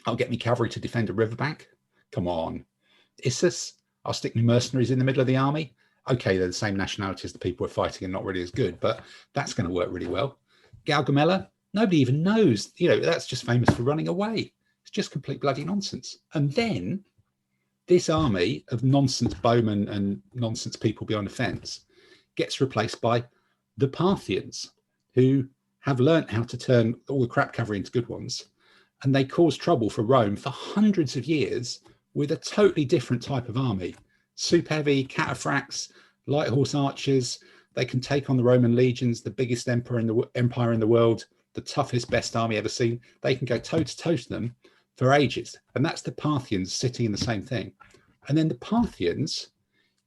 I'll get me cavalry to defend a riverbank. Come on. Issus, I'll stick my mercenaries in the middle of the army. Okay, they're the same nationality as the people we're fighting and not really as good, but that's going to work really well. Gaugamela, nobody even knows. That's just famous for running away. It's just complete bloody nonsense. And then this army of nonsense bowmen and nonsense people behind the fence gets replaced by the Parthians, who have learnt how to turn all the crap cavalry into good ones. And they cause trouble for Rome for hundreds of years with a totally different type of army. Super heavy, cataphracts, light horse archers. They can take on the Roman legions, the biggest empire in the world, the toughest, best army ever seen. They can go toe to toe to them for ages. And that's the Parthians sitting in the same thing. And then the Parthians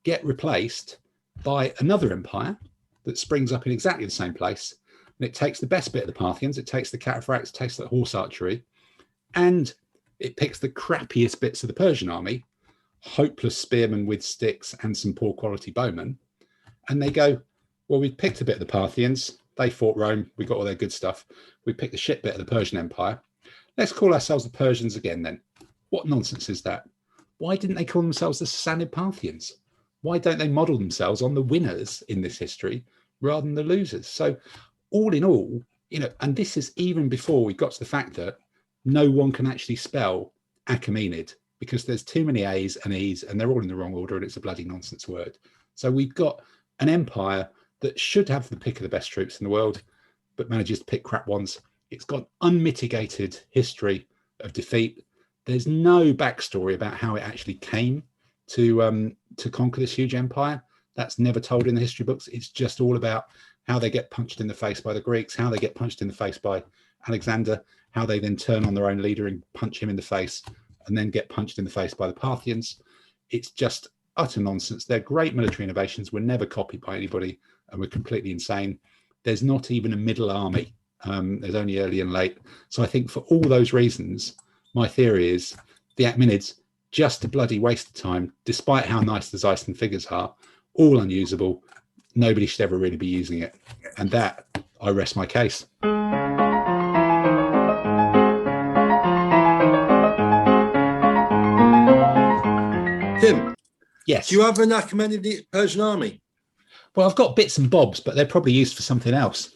get replaced by another empire that springs up in exactly the same place. And it takes the best bit of the Parthians. It takes the cataphracts, it takes the horse archery, and it picks the crappiest bits of the Persian army, hopeless spearmen with sticks and some poor quality bowmen. And they go, well, we picked a bit of the Parthians. They fought Rome. We got all their good stuff. We picked the shit bit of the Persian Empire. Let's call ourselves the Persians again then. What nonsense is that? Why didn't they call themselves the Sassanid Parthians? Why don't they model themselves on the winners in this history rather than the losers? So all in all, and this is even before we got to the fact that no one can actually spell Achaemenid because there's too many A's and E's and they're all in the wrong order and it's a bloody nonsense word. So we've got an empire that should have the pick of the best troops in the world, but manages to pick crap ones. It's got unmitigated history of defeat. There's no backstory about how it actually came to conquer this huge empire. That's never told in the history books. It's just all about how they get punched in the face by the Greeks, how they get punched in the face by Alexander, how they then turn on their own leader and punch him in the face, and then get punched in the face by the Parthians. It's just utter nonsense. They're great military innovations, were never copied by anybody, and were completely insane. There's not even a middle army. There's only early and late. So I think for all those reasons, my theory is the Achaemenids, just a bloody waste of time, despite how nice the Zeiston figures are, all unusable. Nobody should ever really be using it. And that, I rest my case. Tim, yes. Do you have an Achaemenid Persian army? Well, I've got bits and bobs, but they're probably used for something else.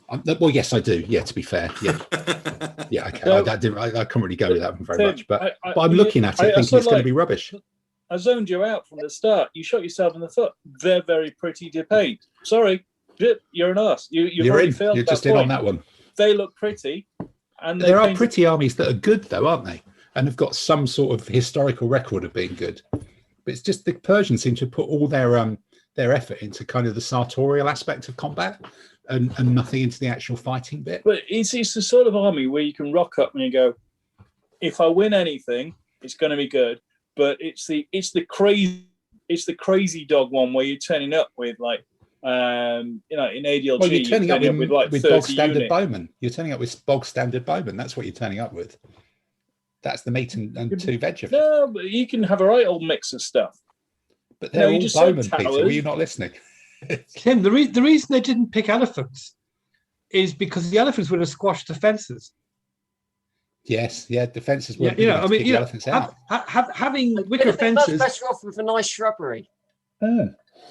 Well, yes, I do. Yeah, to be fair. Yeah. Yeah, okay. No, I can't really go with that one very much, but I'm looking at it thinking it's going to be rubbish. I zoned you out from the start. You shot yourself in the foot. They're very pretty to paint. Sorry, you're an arse. You're already failed. You're just in on that one. They look pretty. And there are pretty armies that are good, though, aren't they? And have got some sort of historical record of being good. But it's just the Persians seem to put all their effort into kind of the sartorial aspect of combat and nothing into the actual fighting bit. But it's the sort of army where you can rock up and you go, if I win anything, it's going to be good. But it's the crazy dog one where you're turning up with like in ADLG, well, you're turning up with like with bog standard bowmen. You're turning up with bog standard bowmen. That's what you're turning up with. That's the meat and two veg of it. No, but you can have a right old mix of stuff. But they're all bowmen, Peter. Were you not listening? Tim, the reason they didn't pick elephants is because the elephants would have squashed the fences. Yes, yeah, the fences were. Elephants out. Having wicker fences. That's better off with a nice shrubbery.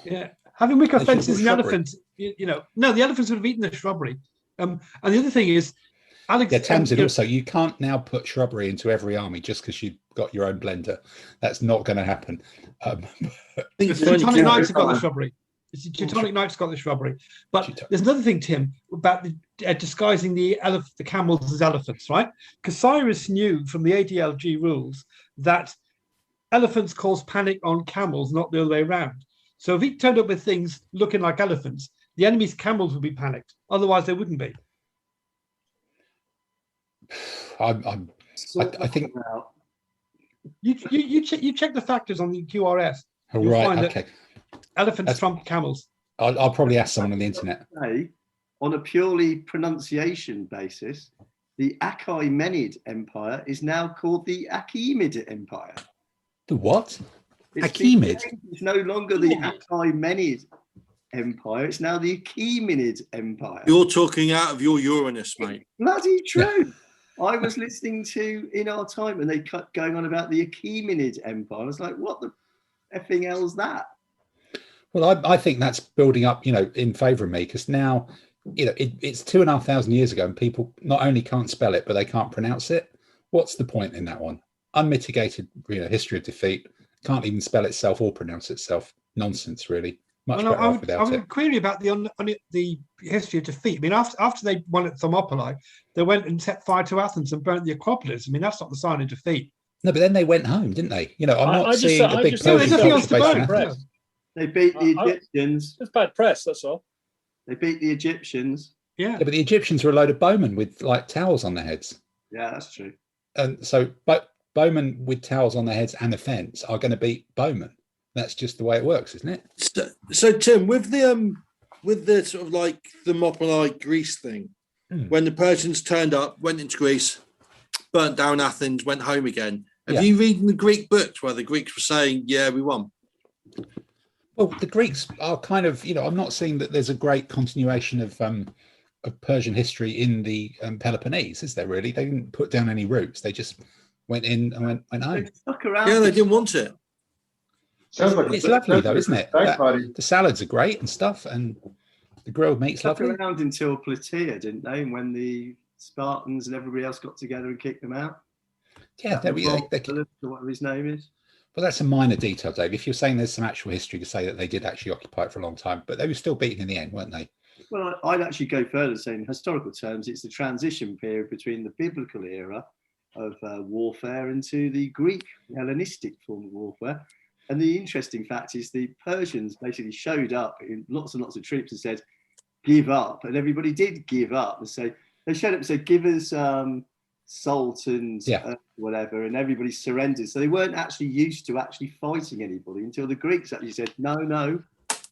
Yeah, having wicker fences and elephants. No, the elephants would have eaten the shrubbery. And the other thing is, Tamsin, also, you can't now put shrubbery into every army just because you've got your own blender. That's not going to happen. The Teutonic Knights have got the shrubbery. The Teutonic Knights got the shrubbery. But there's another thing, Tim, about disguising the camels as elephants, right? Because Cyrus knew from the ADLG rules that elephants cause panic on camels, not the other way around. So if he turned up with things looking like elephants, the enemy's camels would be panicked. Otherwise, they wouldn't be. I think you check the factors on the QRS. Right. Okay. Elephants trump camels. I'll probably ask someone on the internet. on a purely pronunciation basis, the Achaemenid Empire is now called the Achaemenid Empire. The what? It's Achaemenid? It's no longer the Achaemenid Empire. It's now the Achaemenid Empire. You're talking out of your Uranus, mate. Bloody true. I was listening to In Our Time and they kept going on about the Achaemenid Empire. I was like, what the effing hell's that? Well, I think that's building up, in favour of me, because now, it's 2,500 years ago and people not only can't spell it, but they can't pronounce it. What's the point in that one? Unmitigated, history of defeat. Can't even spell itself or pronounce itself. Nonsense, really. Much better off without it. I would query about the history of defeat. I mean, after they won at Thermopylae, they went and set fire to Athens and burnt the Acropolis. I mean, that's not the sign of defeat. No, but then they went home, didn't they? I'm not seeing a big Persian culture based on Athens. They beat the Egyptians. It's bad press, that's all. They beat the Egyptians. Yeah, but the Egyptians were a load of bowmen with like towels on their heads. Yeah, that's true. And so, bowmen with towels on their heads and a fence are going to beat bowmen. That's just the way it works, isn't it? So Tim, with the sort of like the Thermopylae Greece thing, when the Persians turned up, went into Greece, burnt down Athens, went home again. Have you read in the Greek books where the Greeks were saying, "Yeah, we won"? Well, the Greeks are kind of, I'm not seeing that there's a great continuation of Persian history in the Peloponnese, is there really? They didn't put down any roots. They just went in and went home. They stuck around. Yeah, they didn't want it. It's lovely though, isn't it? The salads are great and stuff, and the grilled meat's lovely. Stuck around until Plataea, didn't they? And when the Spartans and everybody else got together and kicked them out. Yeah, whatever his name is. Well, that's a minor detail, Dave. If you're saying there's some actual history to say that they did actually occupy it for a long time, but they were still beaten in the end, weren't they? Well, I'd actually go further, saying in historical terms, it's the transition period between the biblical era of warfare into the Greek Hellenistic form of warfare. And the interesting fact is the Persians basically showed up in lots and lots of troops and said, give up. And everybody did give up and say, they showed up and said, give us salt and whatever, and everybody surrendered. So they weren't actually used to actually fighting anybody until the Greeks actually said, no,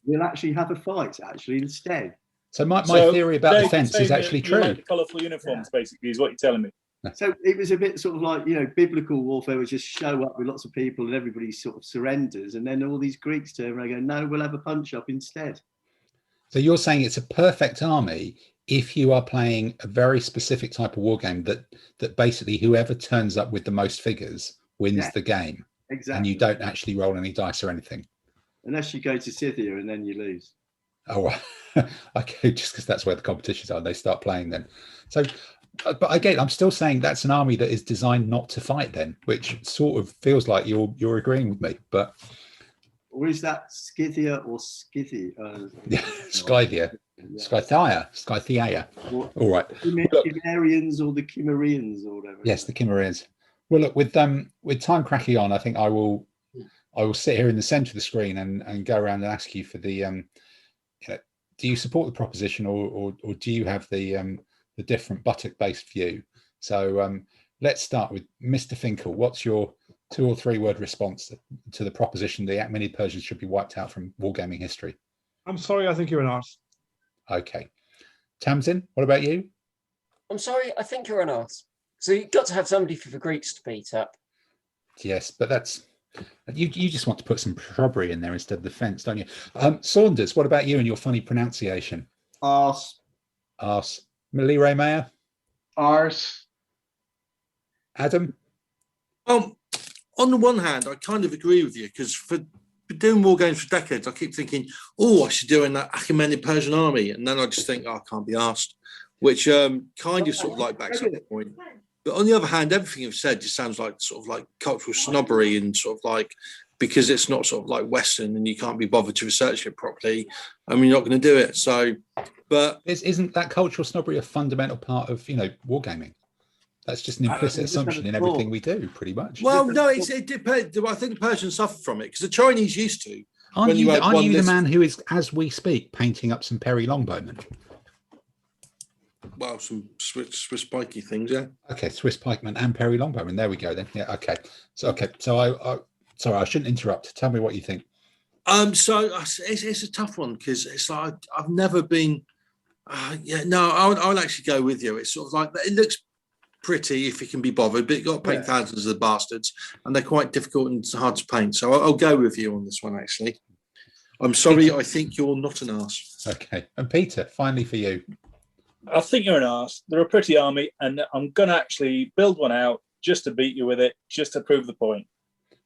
we'll actually have a fight actually instead. So my theory about defence is actually true. Like the colourful uniforms, basically, is what you're telling me. So it was a bit sort of like, biblical warfare was just show up with lots of people and everybody sort of surrenders. And then all these Greeks turn around and go, no, we'll have a punch up instead. So you're saying it's a perfect army if you are playing a very specific type of war game that basically whoever turns up with the most figures wins the game. Exactly. And you don't actually roll any dice or anything. Unless you go to Scythia and then you lose. Oh, okay, just because that's where the competitions are. They start playing then. So, but again, I'm still saying that's an army that is designed not to fight then, which sort of feels like you're agreeing with me. But or is that Scythia or Scythia? Scythia. Scythia. All right. The Chimerians or the Cimmerians or whatever. Yes, the Cimmerians. Well, look, with time cracking on, I think I will sit here in the centre of the screen and go around and ask you for the do you support the proposition or do you have the different buttock-based view? So let's start with Mr. Finkel. What's your 2 or 3 word response to the proposition that many Persians should be wiped out from wargaming history? I'm sorry, I think you're an arse. Okay. Tamsin, what about you? I'm sorry, I think you're an arse. So you've got to have somebody for the Greeks to beat up. Yes, but that's you just want to put some shrubbery in there instead of the fence, don't you? Saunders, what about you and your funny pronunciation? Arse. Arse. Millie Ray Mayer? Arse. Adam? On the one hand, I kind of agree with you because for doing war games for decades, I keep thinking, I should do in that Achaemenid Persian army. And then I just think, I can't be asked, which kind of sort of like backs up the point. But on the other hand, everything you've said just sounds like sort of like cultural snobbery and sort of like, because it's not sort of like Western and you can't be bothered to research it properly, I mean, you're not going to do it. So, but isn't that cultural snobbery a fundamental part of, wargaming? That's just an implicit assumption in everything we do, pretty much. Well, no, it depends. I think the Persians suffer from it because the Chinese used to. Aren't you the man who is, as we speak, painting up some Perry Longbowmen? Well, some Swiss pikey things, yeah. Okay, Swiss pikemen and Perry Longbowmen. There we go then. Yeah, okay. So I sorry, I shouldn't interrupt. Tell me what you think. So it's a tough one because it's like I've never been Yeah, no, I'll actually go with you. It's sort of like, it looks pretty if you can be bothered, but you've got to paint thousands of the bastards, and they're quite difficult and hard to paint. So I'll go with you on this one, actually. I'm sorry, Peter. I think you're not an arse. Okay. And Peter, finally for you. I think you're an arse. They're a pretty army, and I'm going to actually build one out just to beat you with it, just to prove the point.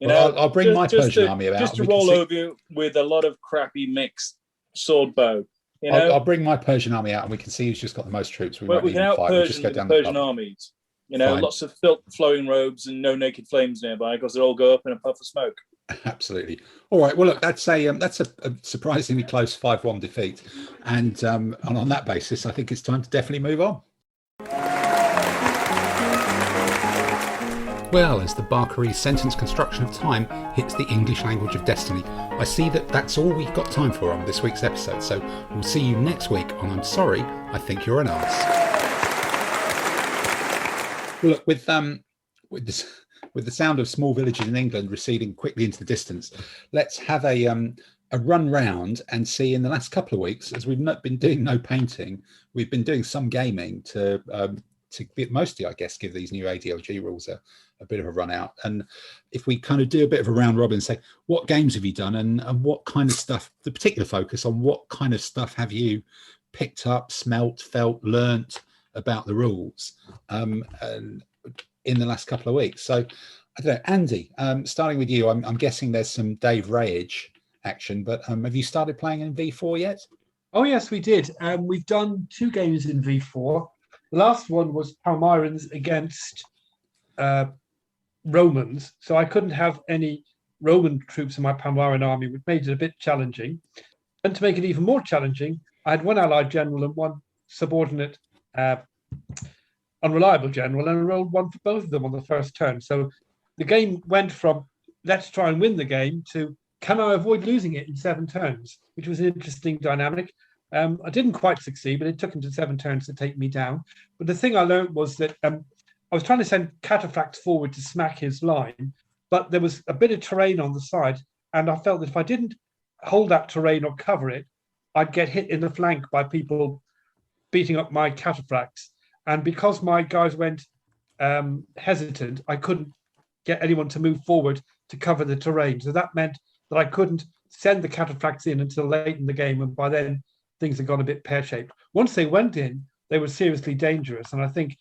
I'll bring my Persian army out. Just to roll over you with a lot of crappy mixed sword bow. I'll bring my Persian army out, and we can see who's just got the most troops. We won't can even fight. We'll just go down the Persian armies. Lots of flowing robes and no naked flames nearby because they all go up in a puff of smoke. Absolutely. All right. Well, look, that's a surprisingly close 5-1 defeat, and on that basis, I think it's time to definitely move on. Well, as the Barkery sentence construction of time hits the English language of destiny, I see that that's all we've got time for on this week's episode. So we'll see you next week on I'm Sorry, I Think You're an Arse. Well, look, with the sound of small villages in England receding quickly into the distance, let's have a run round and see in the last couple of weeks, as we've not been doing no painting, we've been doing some gaming to mostly, I guess, give these new ADLG rules a bit of a run out. And if we kind of do a bit of a round robin, say, what games have you done and what kind of stuff, the particular focus on what kind of stuff have you picked up, smelt, felt, learnt about the rules and in the last couple of weeks. So I don't know, Andy, starting with you, I'm guessing there's some Dave Rayage action, but have you started playing in V4 yet? Oh, yes, we did. We've done 2 games in V4. The last one was Palmyrans against Romans, so I couldn't have any Roman troops in my Palmyran army, which made it a bit challenging. And to make it even more challenging, I had 1 allied general and 1 subordinate unreliable general, and I rolled 1 for both of them on the first turn. So the game went from let's try and win the game to can I avoid losing it in 7 turns, which was an interesting dynamic. I didn't quite succeed, but it took him to 7 turns to take me down. But the thing I learned was that I was trying to send cataphracts forward to smack his line, but there was a bit of terrain on the side, and I felt that if I didn't hold that terrain or cover it, I'd get hit in the flank by people beating up my cataphracts. And because my guys went hesitant, I couldn't get anyone to move forward to cover the terrain. So that meant that I couldn't send the cataphracts in until late in the game, and by then things had gone a bit pear-shaped. Once they went in, they were seriously dangerous, and I think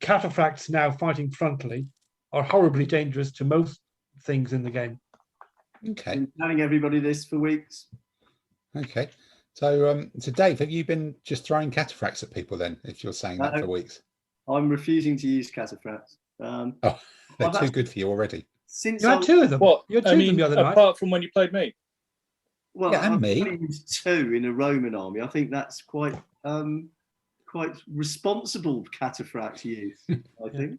cataphracts now fighting frontally are horribly dangerous to most things in the game. Okay. Been telling everybody this for weeks. Okay. So Dave, have you been just throwing cataphracts at people then, if you're saying that for weeks? I'm refusing to use cataphracts. They're too good for you already. Since you had 2 of them. What? You had 2 of them the other night. Apart from when you played me. Well, yeah, and I've me. used 2 in a Roman army. I think that's quite responsible cataphract use, I think.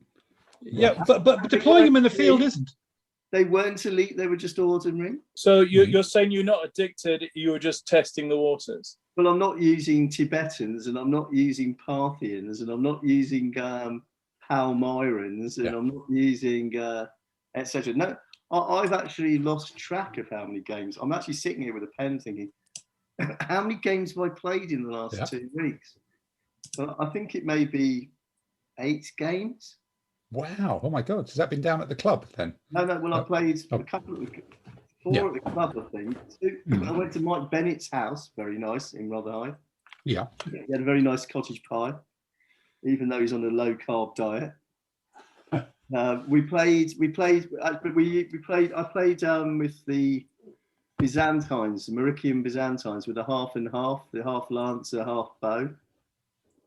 Yeah, but deploying them in the field isn't. They weren't elite, they were just ordinary. So you're saying you're not addicted, you were just testing the waters? Well, I'm not using Tibetans, and I'm not using Parthians, and I'm not using Palmyrans, and I'm not using etc. No, I've actually lost track of how many games. I'm actually sitting here with a pen thinking, how many games have I played in the last 2 weeks? Well, I think it may be 8 games. Wow! Oh my God! Has that been down at the club then? No. Well, I played a couple of 4 at the club, I think. 2, I went to Mike Bennett's house, very nice in Rotherhithe. Yeah. He had a very nice cottage pie, even though he's on a low carb diet. I played with the Byzantines, the Maurician Byzantines, with a half and half, the half lancer, half bow.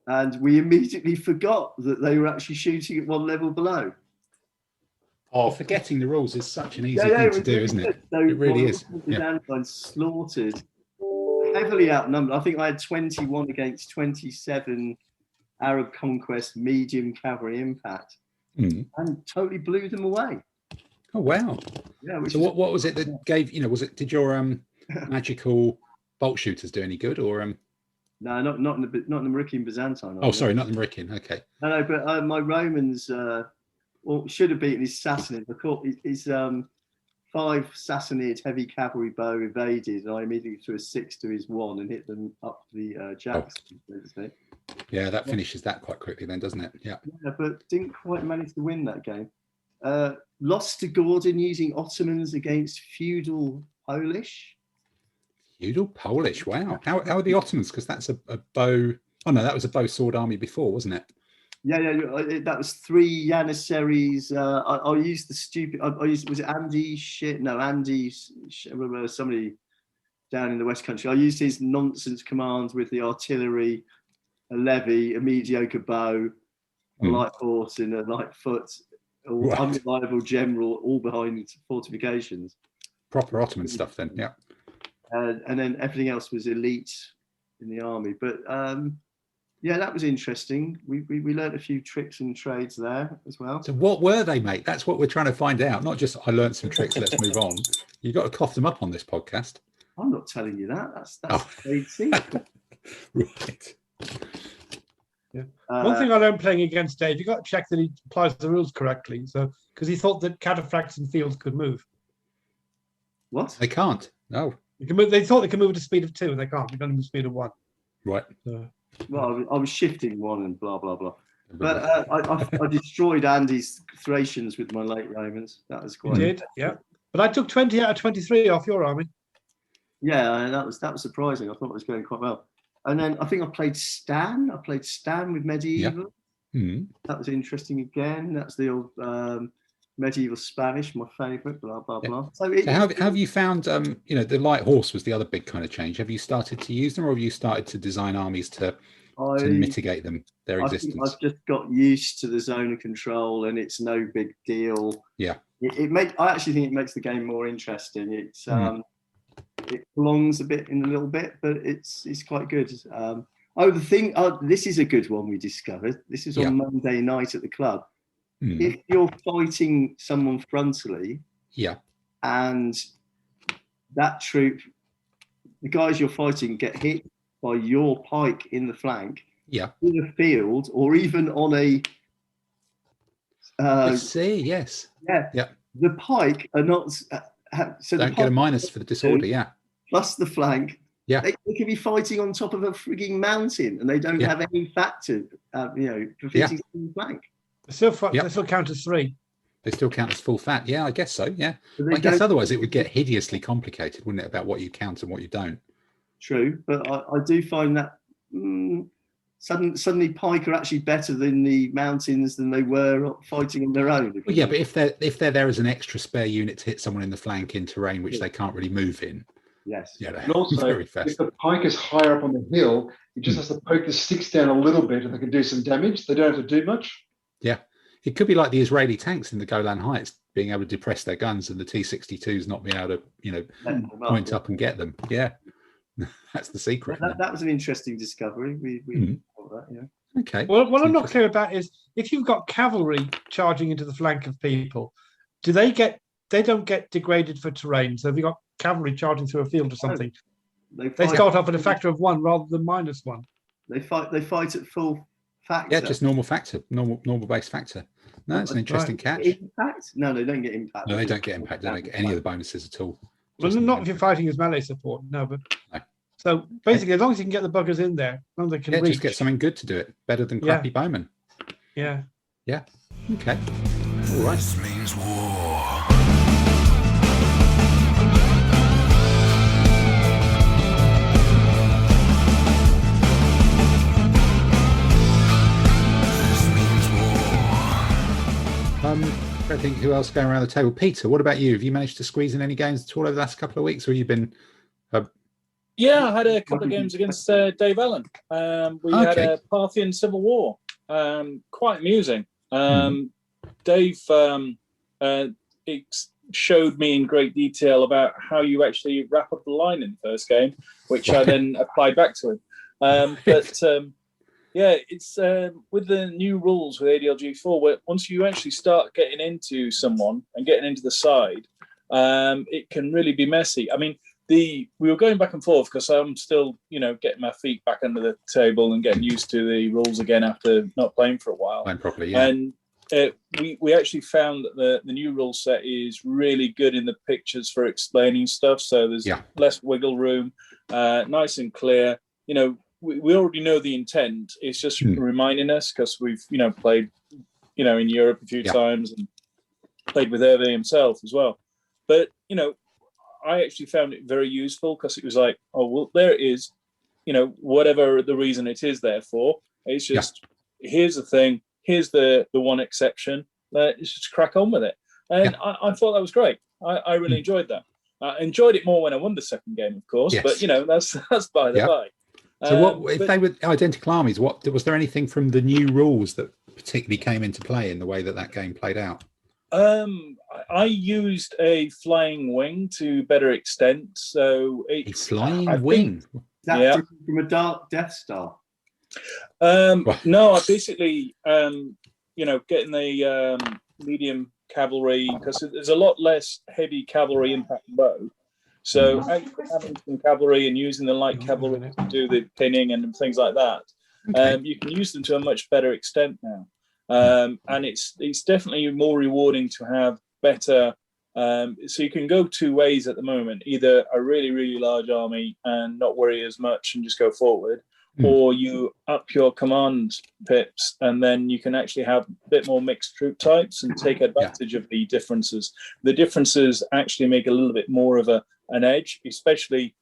And we immediately forgot that they were actually shooting at 1 level below. Oh, forgetting the rules is such an easy thing to do, isn't it? So it really is. Byzantines slaughtered, heavily outnumbered. I think I had 21 against 27 Arab conquest medium cavalry impact, and totally blew them away. Oh wow! Yeah. So what was it that gave? Did your magical bolt shooters do any good, or No, not in the Maurician Byzantine. Oh, sorry, not the Maurician. Okay. No, but my Romans should have beaten his Sassanids. I caught his 5 Sassanid heavy cavalry bow evaded, and I immediately threw a 6 to his 1 and hit them up the jacks. Yeah, that finishes that quite quickly then, doesn't it? Yeah. Yeah, but didn't quite manage to win that game. Lost to Gordon using Ottomans against feudal Polish. Feudal Polish, wow. How are the Ottomans? Because that's a bow. Oh no, that was a bow sword army before, wasn't it? Yeah, that was 3 Janissaries. I used the stupid. I used, was it Andy? No, Andy. I remember somebody down in the West Country. I used his nonsense commands with the artillery, a levy, a mediocre bow, a light horse, and a light foot, all unreliable general, all behind fortifications. Proper Ottoman stuff, then. Yeah. And then everything else was elite in the army, but. Yeah, that was interesting. We learned a few tricks and trades there as well. So what were they, mate? That's what we're trying to find out. Not just I learned some tricks, let's move on. You've got to cough them up on this podcast. I'm not telling you that. That's trade secret. Right. Yeah. One thing I learned playing against Dave, you got to check that he applies the rules correctly. So because he thought that cataphracts and fields could move. What? They can't. No. You can move, they thought they could move at a speed of 2, and they can't. They can only move at a speed of 1. Right. So. Well, I was shifting 1 and blah blah blah, but I destroyed Andy's Thracians with my late Romans. That was quite. You did, yeah. But I took 20 out of 23 off your army. Yeah, that was surprising. I thought it was going quite well. And then I think I played Stan. With medieval. Yeah. Mm-hmm. That was interesting again. That's the old medieval Spanish, my favourite. Blah blah blah. So how have you found? The light horse was the other big kind of change. Have you started to use them, or have you started to design armies to mitigate their existence? I've just got used to the zone of control, and it's no big deal. Yeah, I actually think it makes the game more interesting. It's it belongs a little bit, but it's quite good. This is a good one we discovered. This is on Monday night at the club. If you're fighting someone frontally, and that troop, the guys you're fighting get hit by your pike in the flank, in a field, or even on a. I see. Yes. Yeah. The pike are not. So don't get a minus for the disorder. Yeah. Plus the flank. Yeah. They could be fighting on top of a frigging mountain, and they don't have any factor. Defeating the flank. They still count as 3. They still count as full fat. Yeah, I guess so. Yeah. I guess otherwise it would get hideously complicated, wouldn't it, about what you count and what you don't? True, but I do find that suddenly pike are actually better than the mountains than they were fighting on their own. Well, yeah, but if they're there as an extra spare unit to hit someone in the flank in terrain which they can't really move in. Yes. Yeah. And also, if the pike is higher up on the hill, it just has to poke the sticks down a little bit, and they can do some damage. They don't have to do much. Yeah, it could be like the Israeli tanks in the Golan Heights being able to depress their guns and the T-62s not being able to, point up and get them. Yeah, that's the secret. That was an interesting discovery. We thought that, yeah. Okay. Well, what I'm not clear about is if you've got cavalry charging into the flank of people, they don't get degraded for terrain. So if you've got cavalry charging through a field or something, they start off at a factor of 1 rather than -1. They fight at full factor. Yeah, just normal factor, normal base factor. No, it's an interesting catch. Impact? No, they don't get impact. No, they don't get impact. They don't get any of the bonuses at all. Well, not if you're fighting as melee support. No, but so basically, as long as you can get the buggers in there, as long as they can reach. Just get something good to do it. Better than crappy bowmen. Yeah. Yeah. Okay. All right. This means war. I think who else going around the table? Peter, what about you? Have you managed to squeeze in any games at all over the last couple of weeks, or have you been? Yeah, I had a couple of games against Dave Allen. We had a Parthian Civil War. Quite amusing. Dave showed me in great detail about how you actually wrap up the line in the first game, which I then applied back to him. Yeah, it's with the new rules with ADLG4, where once you actually start getting into someone and getting into the side, it can really be messy. I mean, we were going back and forth because I'm still, getting my feet back under the table and getting used to the rules again after not playing for a while. Playing properly, yeah. And we actually found that the new rule set is really good in the pictures for explaining stuff. So there's less wiggle room, nice and clear. You know, we already know the intent. It's just reminding us, because we've played in Europe a few times and played with Hervé himself as well. But I actually found it very useful, because it was like, oh well, there it is. Whatever the reason it is there for, it's just here's the thing. Here's the one exception. Let's just crack on with it. And I thought that was great. I really enjoyed that. I enjoyed it more when I won the second game, of course. Yes. But that's by the by. So what if they were identical armies? What was there anything from the new rules that particularly came into play in the way that game played out? I used a flying wing to better extent. So a flying wing. That from a Dark Death Star. No, I basically, getting the medium cavalry, because there's a lot less heavy cavalry impact bow. So having some cavalry and using the light cavalry to do the pinning and things like that, you can use them to a much better extent now. And it's definitely more rewarding to have better. So you can go two ways at the moment: either a really, really large army and not worry as much and just go forward, or you up your command pips, and then you can actually have a bit more mixed troop types and take advantage of the differences. The differences actually make a little bit more of an edge, especially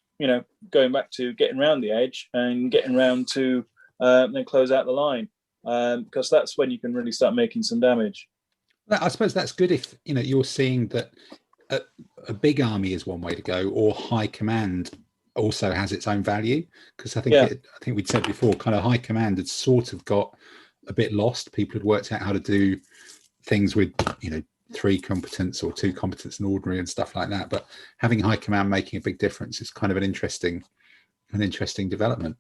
going back to getting around the edge and getting around to then close out the line, because that's when you can really start making some damage. I suppose that's good if you're seeing that a big army is one way to go, or high command also has its own value, because I think I think we'd said before, kind of high command had sort of got a bit lost. People had worked out how to do things with 3 competence or 2 competence and ordinary and stuff like that, but having high command making a big difference is kind of an interesting development.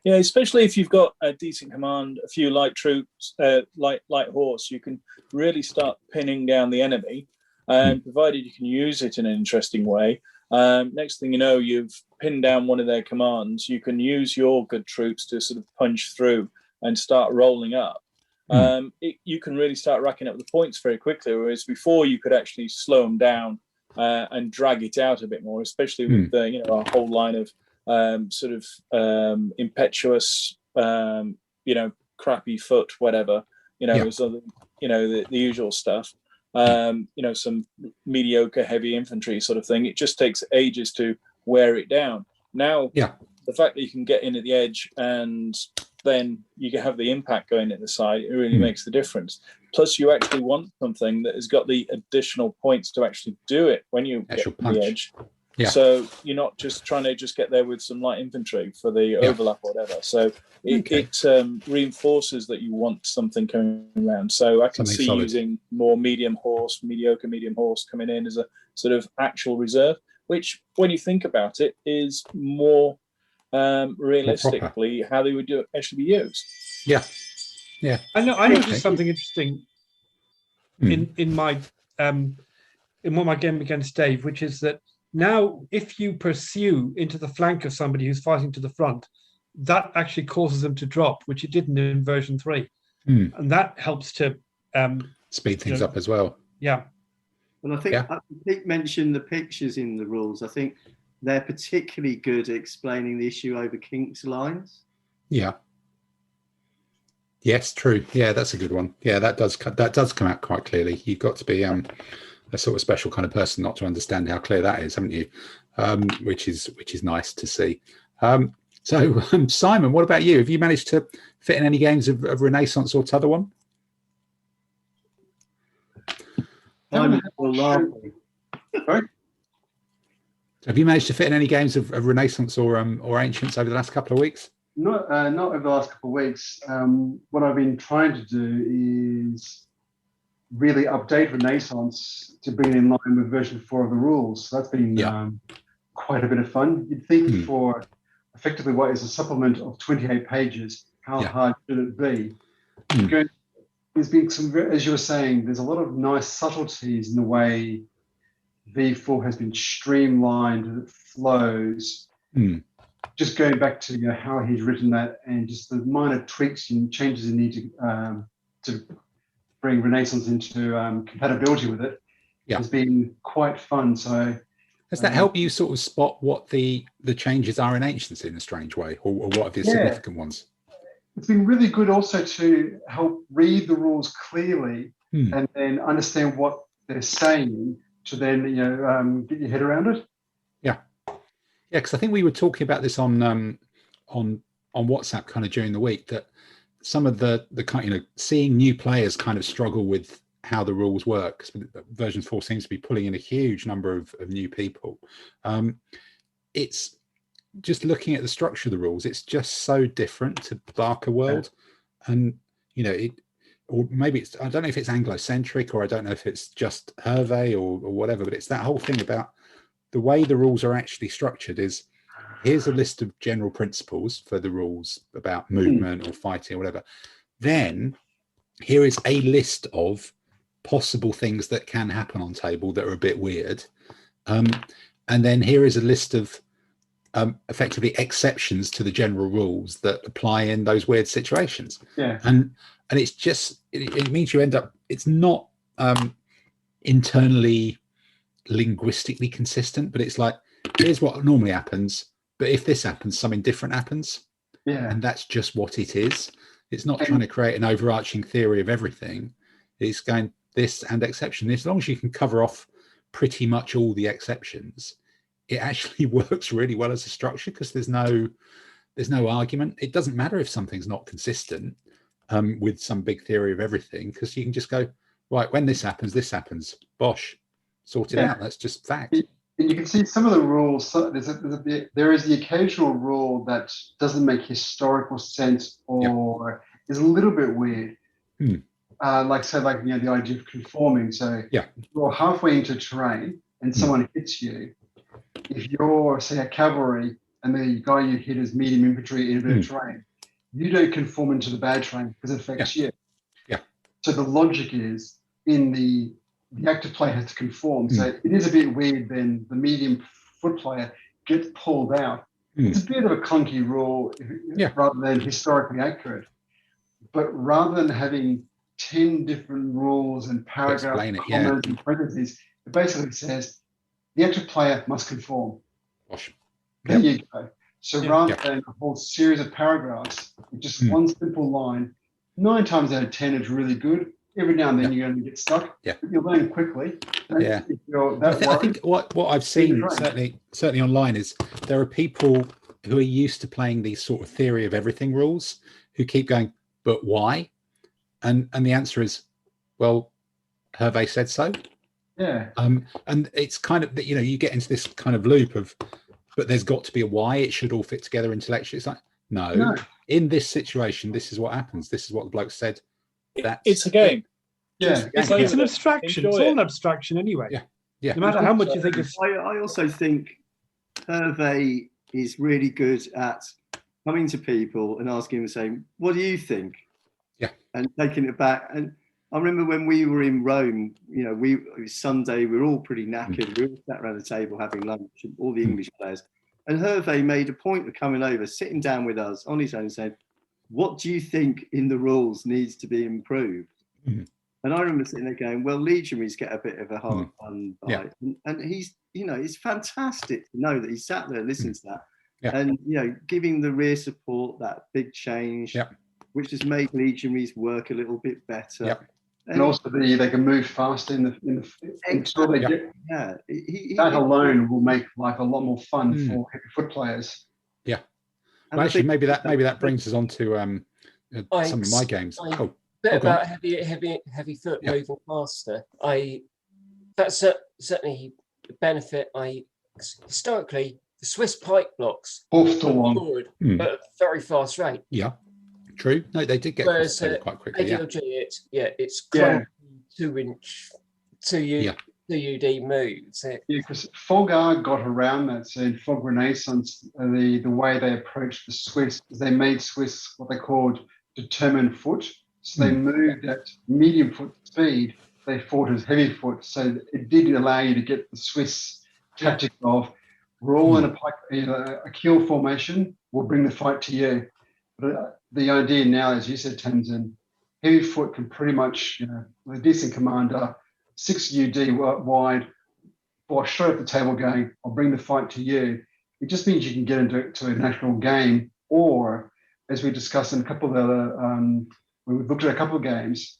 Yeah, especially if you've got a decent command, a few light troops, light horse, you can really start pinning down the enemy, and provided you can use it in an interesting way. Next thing you know, you've pinned down one of their commands. You can use your good troops to sort of punch through and start rolling up. You can really start racking up the points very quickly, whereas before you could actually slow them down and drag it out a bit more, especially with a whole line of impetuous, crappy foot, whatever, so the usual stuff. Some mediocre heavy infantry sort of thing. It just takes ages to wear it down. Now, the fact that you can get in at the edge and then you can have the impact going at the side, it really makes the difference. Plus, you actually want something that has got the additional points to actually do it when you get to the edge. Yeah. So you're not just trying to just get there with some light infantry for the overlap or whatever. So it reinforces that you want something coming around. So I can see using more mediocre medium horse coming in as a sort of actual reserve, which when you think about it is more realistically how they would actually be used. Yeah. Yeah. I noticed something interesting in my game against Dave, which is that now, if you pursue into the flank of somebody who's fighting to the front, that actually causes them to drop, which it didn't in version 3. And that helps to speed things up as well. Yeah. And I think Pete mentioned the pictures in the rules. I think they're particularly good at explaining the issue over Kink's lines. Yeah. Yes, true. Yeah, that's a good one. Yeah, that does come out quite clearly. You've got to be a sort of special kind of person not to understand how clear that is, haven't you? Which is nice to see. So, Simon, what about you? Have you managed to fit in any games of Renaissance or t'other one? I'm laughing. Sorry? Have you managed to fit in any games of Renaissance or Ancients over the last couple of weeks? Not over the last couple of weeks. What I've been trying to do is really update Renaissance to bring it in line with version 4 of the rules. So that's been quite a bit of fun. You'd think for effectively what is a supplement of 28 pages, how hard should it be? There's been some, as you were saying, there's a lot of nice subtleties in the way V4 has been streamlined and it flows. Just going back to how he's written that and just the minor tweaks and changes you need to bring Renaissance into compatibility with it has been quite fun. So does that help you sort of spot what the changes are in Ancients in a strange way, or what are the significant ones? It's been really good also to help read the rules clearly and then understand what they're saying to then get your head around it. Yeah, because I think we were talking about this on WhatsApp kind of during the week, that some of the kind seeing new players kind of struggle with how the rules work. Version 4 seems to be pulling in a huge number of new people. It's just looking at the structure of the rules, it's just so different to Darker World. And or maybe it's, I don't know if it's Anglo-centric, or I don't know if it's just Hervé or whatever, but it's that whole thing about the way the rules are actually structured is, here's a list of general principles for the rules about movement or fighting or whatever. Then here is a list of possible things that can happen on table that are a bit weird. And then here is a list of effectively exceptions to the general rules that apply in those weird situations. Yeah. And it's just, it means you end up, it's not internally linguistically consistent, but it's like, here's what normally happens, but if this happens, something different happens. Yeah. And that's just what it is. It's not trying to create an overarching theory of everything. It's going this and exception. As long as you can cover off pretty much all the exceptions, it actually works really well as a structure, because there's no argument. It doesn't matter if something's not consistent with some big theory of everything, because you can just go, right, when this happens, bosh, sort it out. That's just fact. And you can see some of the rules. There is the occasional rule that doesn't make historical sense or is a little bit weird. The idea of conforming. So if you're halfway into terrain and someone hits you, if you're, say, a cavalry and the guy you hit is medium infantry in a bit of terrain, you don't conform into the bad terrain because it affects you. Yeah. So the logic is in the active player has to conform. So it is a bit weird then the medium foot player gets pulled out. It's a bit of a clunky rule rather than historically accurate. But rather than having 10 different rules and paragraphs, comments and parentheses, it basically says the active player must conform. There you go. So rather than a whole series of paragraphs, just one simple line, 9 times out of 10 is really good. Every now and then you're going to get stuck. But you'll learn quickly. I think what I've seen certainly online is there are people who are used to playing these sort of theory of everything rules who keep going, but why? And the answer is, well, Hervé said so. Yeah. And it's kind of, you get into this kind of loop of, but there's got to be a why. It should all fit together intellectually. It's like, no. In this situation, this is what happens. This is what the bloke said. It's a game. Yeah, it's an abstraction. It's all an abstraction anyway. Yeah. No matter how much you think it's. I also think Hervé is really good at coming to people and asking them, saying, "What do you think?" Yeah, and taking it back. And I remember when we were in Rome. It was Sunday. We were all pretty knackered. We all sat around the table having lunch. All the English players, and Hervé made a point of coming over, sitting down with us on his own, and saying, "What do you think in the rules needs to be improved?" And I remember sitting there going, "Well, legionaries get a bit of a hard fun bite," and he's, it's fantastic to know that he sat there, listening to that, and giving the rear support that big change, which has made legionaries work a little bit better. And also they can move faster in the until they get. That alone will make life a lot more fun for heavy foot players. Yeah. Well, actually, maybe that brings us on to some of my games. About heavy foot moving faster. That's certainly a benefit. Historically, the Swiss pike blocks forward at a very fast rate. Yeah, true. No, they did get quite quickly. ADLG, it's 2-inch 2UD moves. Because Fogg got around that. So in Fog Renaissance, the way they approached the Swiss is they made Swiss what they called determined foot. So they moved at medium foot speed. They fought as heavy foot. So it did allow you to get the Swiss tactic of we're all in a keel formation. We'll bring the fight to you. But the idea now, as you said, Tamsin, heavy foot can pretty much, with a decent commander, 6 UD wide, or straight up the table going, I'll bring the fight to you. It just means you can get into a national game, or as we discussed in a couple of other, when we've looked at a couple of games,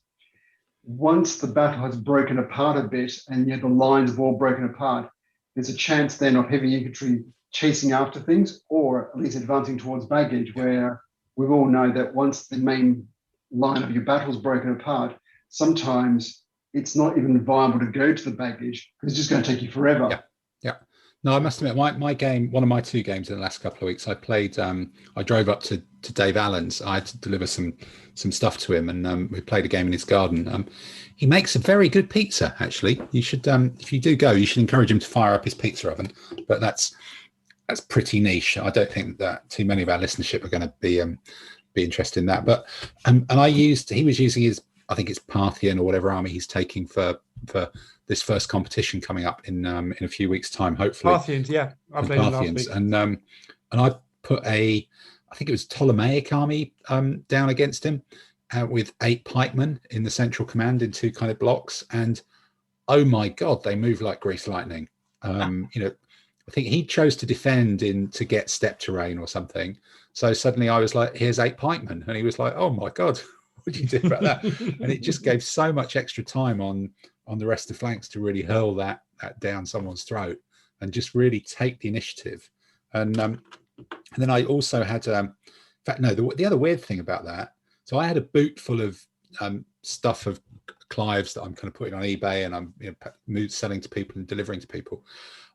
once the battle has broken apart a bit and the lines have all broken apart, there's a chance then of heavy infantry chasing after things, or at least advancing towards baggage, where we all know that once the main line of your battle's broken apart, sometimes it's not even viable to go to the baggage because it's just going to take you forever. Yeah. No, I must admit, my game, one of my 2 games in the last couple of weeks, I played. I drove up to Dave Allen's. I had to deliver some stuff to him, and we played a game in his garden. He makes a very good pizza. Actually, you should, if you do go, you should encourage him to fire up his pizza oven. But that's pretty niche. I don't think that too many of our listenership are going to be interested in that. But and he was using his, I think it's Pantheon or whatever army he's taking for this first competition coming up in a few weeks' time, hopefully. Parthians, yeah, I played last week. And I put I think it was Ptolemaic army down against him with 8 pikemen in the central command in 2 kind of blocks, and oh my god, they move like grease lightning. I think he chose to defend to get step terrain or something. So suddenly I was like, here's 8 pikemen. And he was like, oh my God, what did you do about that? And it just gave so much extra time on the rest of the flanks to really hurl that down someone's throat and just really take the initiative. And then I also had, in fact, no, the other weird thing about that, so I had a boot full of stuff of Clives that I'm kind of putting on eBay, and I'm selling to people and delivering to people.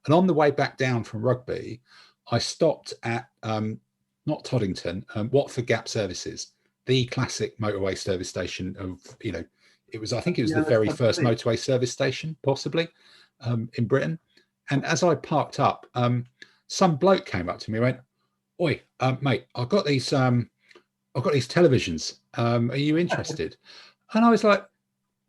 And on the way back down from Rugby, I stopped at not Toddington, Watford Gap Services, the classic motorway service station of, it was, I think it was the very first motorway service station, possibly, in Britain. And as I parked up, some bloke came up to me and went, "Oi, mate, I've got these televisions. Are you interested?" And I was like,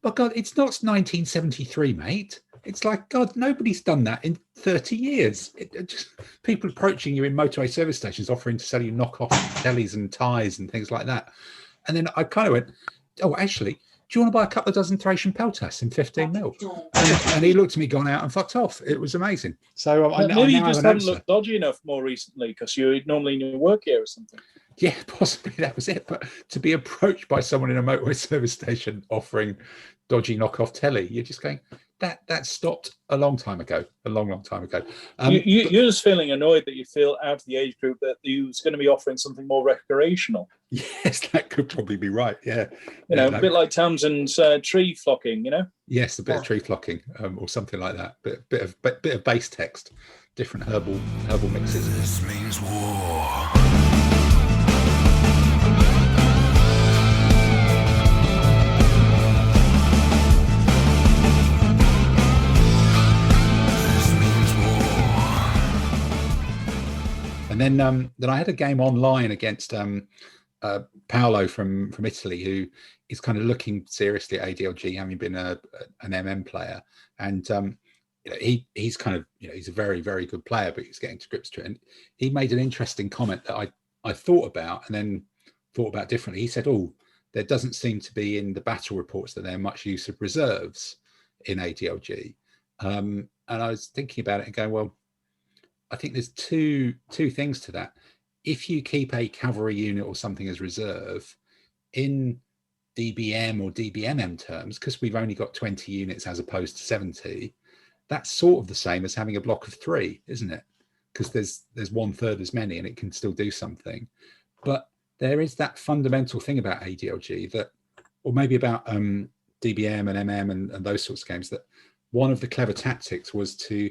"But God, it's not 1973, mate. It's like, God, nobody's done that in 30 years. Just people approaching you in motorway service stations offering to sell you knockoff tellies and ties and things like that." And then I kind of went, "Oh, actually, do you want to buy a couple of dozen Thracian Peltas in 15 mil?" And he looked at me, gone out and fucked off. It was amazing. So maybe you just haven't looked dodgy enough more recently because you're normally in your work here or something. Yeah, possibly that was it. But to be approached by someone in a motorway service station offering dodgy knockoff telly, you're just going, that stopped a long time ago, a long time ago. You're just feeling annoyed that you feel out of the age group that you was going to be offering something more recreational. Yes, that could probably be right. Yeah, a bit like Townsend's tree flocking. Yes, a bit of tree flocking or something like that. Bit of base text, different herbal mixes. This means war. And then I had a game online against Paolo from Italy, who is kind of looking seriously at ADLG, having been an MM player, and he's kind of he's a very, very good player, but he's getting to grips to it. And he made an interesting comment that I thought about and then thought about differently. He said, "Oh, there doesn't seem to be in the battle reports that there's much use of reserves in ADLG," and I was thinking about it and going, well, I think there's two things to that. If you keep a cavalry unit or something as reserve in DBM or DBMM terms, because we've only got 20 units as opposed to 70, that's sort of the same as having a block of 3, isn't it? Because there's 1/3 as many and it can still do something. But there is that fundamental thing about ADLG that, or maybe about DBM and MM and those sorts of games, that one of the clever tactics was to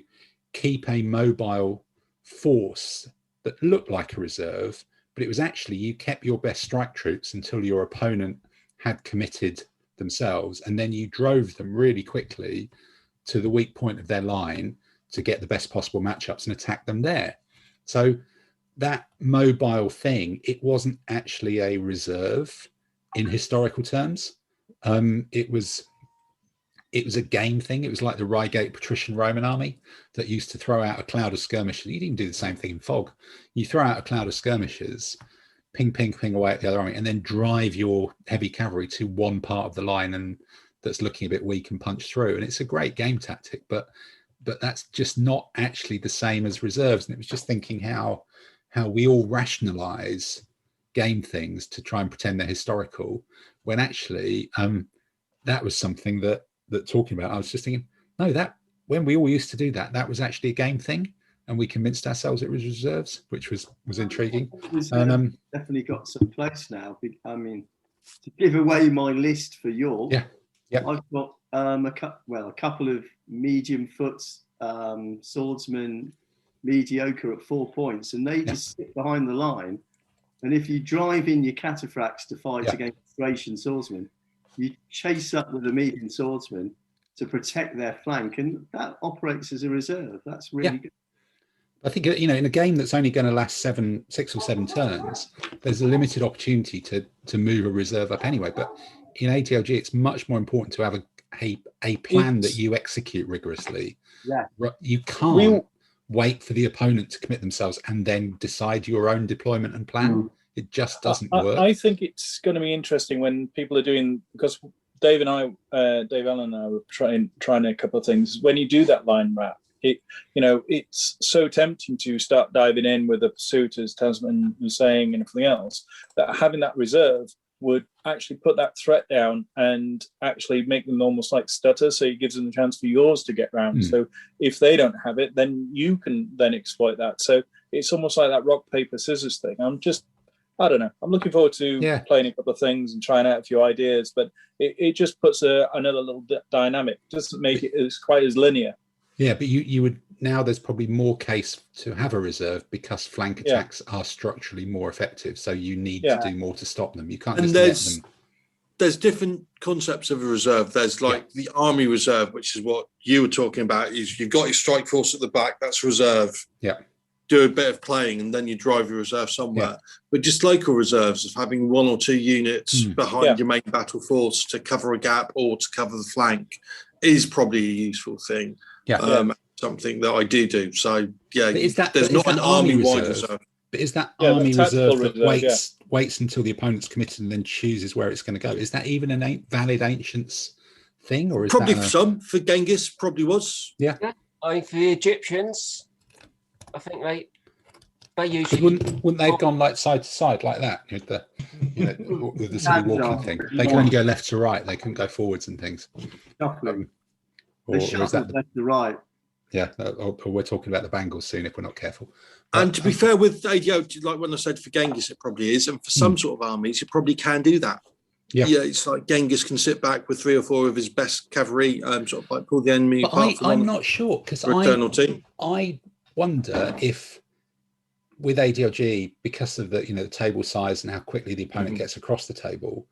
keep a mobile force that looked like a reserve, but it was actually, you kept your best strike troops until your opponent had committed themselves, and then you drove them really quickly to the weak point of their line to get the best possible matchups and attack them there. So that mobile thing, it wasn't actually a reserve in historical terms. It was a game thing. It was like the Reigate patrician Roman army that used to throw out a cloud of skirmishers. You'd even do the same thing in Fog. You throw out a cloud of skirmishers, ping away at the other army, and then drive your heavy cavalry to one part of the line and that's looking a bit weak and punch through. And it's a great game tactic, but that's just not actually the same as reserves. And it was just thinking how we all rationalize game things to try and pretend they're historical, when actually that was something that talking about, I was just thinking, no, that when we all used to do that was actually a game thing, and we convinced ourselves it was reserves, which was intriguing. Definitely got some place now. I mean, to give away my list for York, I've got a couple of medium foot swordsmen, mediocre at 4 points, and they just sit behind the line. And if you drive in your cataphracts to fight against Thracian swordsmen, you chase up with a medium swordsman to protect their flank, and that operates as a reserve. That's really good. I think, in a game that's only going to last 6 or 7 turns, there's a limited opportunity to move a reserve up anyway. But in ADLG, it's much more important to have a plan that you execute rigorously. Yeah, you can't wait for the opponent to commit themselves and then decide your own deployment and plan. It just doesn't work. I think it's going to be interesting when people are doing, because Dave Allen and I were trying a couple of things. When you do that line wrap, it's so tempting to start diving in with the pursuit, as Tasman was saying, and everything else, that having that reserve would actually put that threat down and actually make them almost like stutter, so it gives them the chance for yours to get round. So if they don't have it, then you can then exploit that. So it's almost like that rock, paper, scissors thing. I don't know. I'm looking forward to playing a couple of things and trying out a few ideas, but it just puts another little dynamic. Doesn't make it as quite as linear. Yeah, but you would now. There's probably more case to have a reserve because flank attacks are structurally more effective. So you need to do more to stop them. You can't. And there's different concepts of a reserve. There's like the army reserve, which is what you were talking about. Is you've got your strike force at the back. That's reserve. Yeah. Do a bit of playing and then you drive your reserve somewhere. Yeah. But just local reserves of having 1 or 2 units behind your main battle force to cover a gap or to cover the flank is probably a useful thing. Something that I do. So there's not an army-wide reserve. But is that army reserve that waits until the opponent's committed and then chooses where it's going to go? Is that even a valid ancients thing, or is probably for some? For Genghis, probably was. Yeah. I think for the Egyptians, I think they usually wouldn't they have gone like side to side like that with the with the silly walking thing? They can only go left to right. They couldn't go forwards and things. Or is that left to right? Yeah, or we're talking about the Bangles soon if we're not careful. And to be fair with ADO, like when I said for Genghis, it probably is, and for some sort of armies, you probably can do that. Yeah, it's like Genghis can sit back with 3 or 4 of his best cavalry, sort of like pull the enemy. But I'm not sure, because I wonder if with ADLG, because of the table size and how quickly the opponent gets across the table,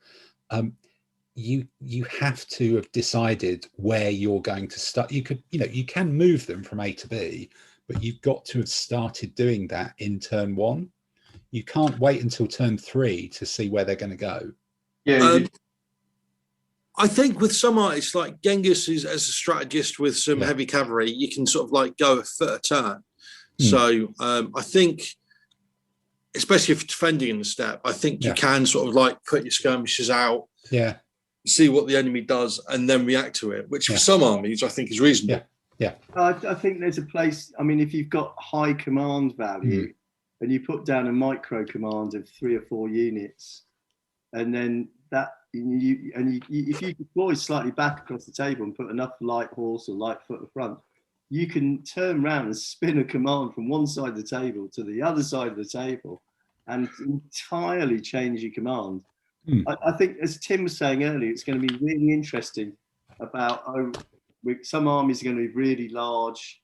you have to have decided where you're going to start. You can move them from A to B, but you've got to have started doing that in turn 1. You can't wait until turn 3 to see where they're going to go. Yeah. I think with some artists like Genghis is as a strategist with some heavy cavalry, you can sort of like go a foot a turn. So I think, especially if defending in the step, I think you can sort of like put your skirmishers out. Yeah. See what the enemy does and then react to it, which for some armies I think is reasonable. I think there's a place. I mean, if you've got high command value and you put down a micro command of 3 or 4 units, and then if you deploy slightly back across the table and put enough light horse or light foot at the front, you can turn around and spin a command from one side of the table to the other side of the table and entirely change your command. I think, as Tim was saying earlier, it's going to be really interesting about some armies are going to be really large.